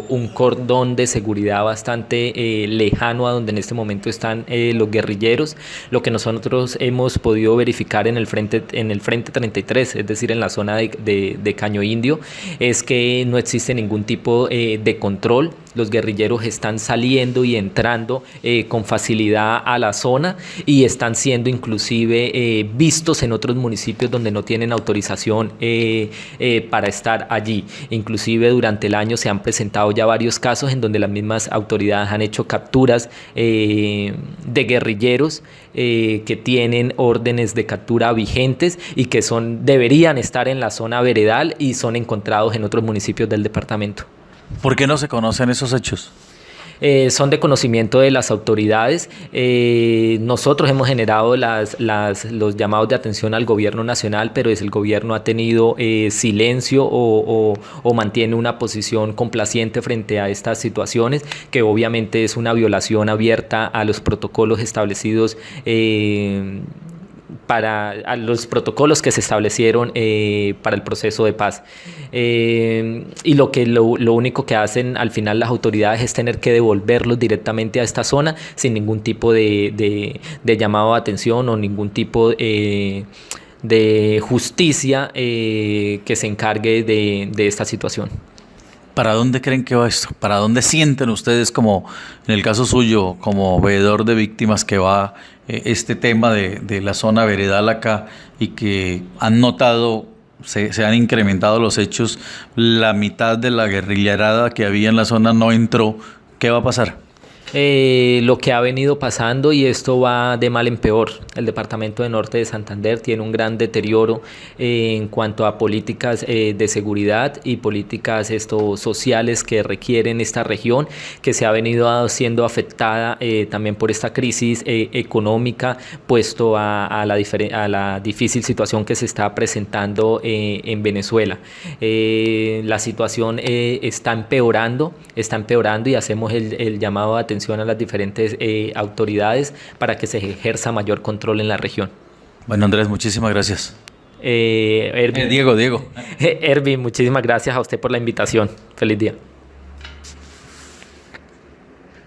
un cordón de seguridad bastante lejano a donde en este momento están los guerrilleros. Lo que nosotros hemos podido verificar en el frente 33, es decir, en la zona de Caño Indio, es que no existe ningún tipo de control. Los guerrilleros están saliendo y entrando con facilidad a la zona y están siendo inclusive vistos en otros municipios donde no tienen autorización para estar allí. Inclusive durante el año se han presentado ya varios casos en donde las mismas autoridades han hecho capturas de guerrilleros que tienen órdenes de captura vigentes y que deberían estar en la zona veredal y son encontrados en otros municipios del departamento. ¿Por qué no se conocen esos hechos? Son de conocimiento de las autoridades. Nosotros hemos generado los llamados de atención al gobierno nacional, pero el gobierno ha tenido silencio o mantiene una posición complaciente frente a estas situaciones, que obviamente es una violación abierta a los protocolos establecidos a los protocolos que se establecieron para el proceso de paz. Y lo único que hacen al final las autoridades es tener que devolverlos directamente a esta zona sin ningún tipo de llamado de atención o ningún tipo de justicia que se encargue de esta situación. ¿Para dónde creen que va esto? ¿Para dónde sienten ustedes, como en el caso suyo, como veedor de víctimas, que va este tema de la zona veredal acá y que han notado, se han incrementado los hechos, la mitad de la guerrillerada que había en la zona no entró? ¿Qué va a pasar? Lo que ha venido pasando, y esto va de mal en peor. El departamento de Norte de Santander tiene un gran deterioro en cuanto a políticas de seguridad y políticas sociales que requieren esta región, que se ha venido siendo afectada también por esta crisis económica, puesto a la difícil situación que se está presentando en Venezuela. La situación está empeorando y hacemos el llamado de atención a las diferentes autoridades para que se ejerza mayor control en la región. Bueno, Andrés, muchísimas gracias. Ervin, Diego. Ervin, muchísimas gracias a usted por la invitación. Feliz día.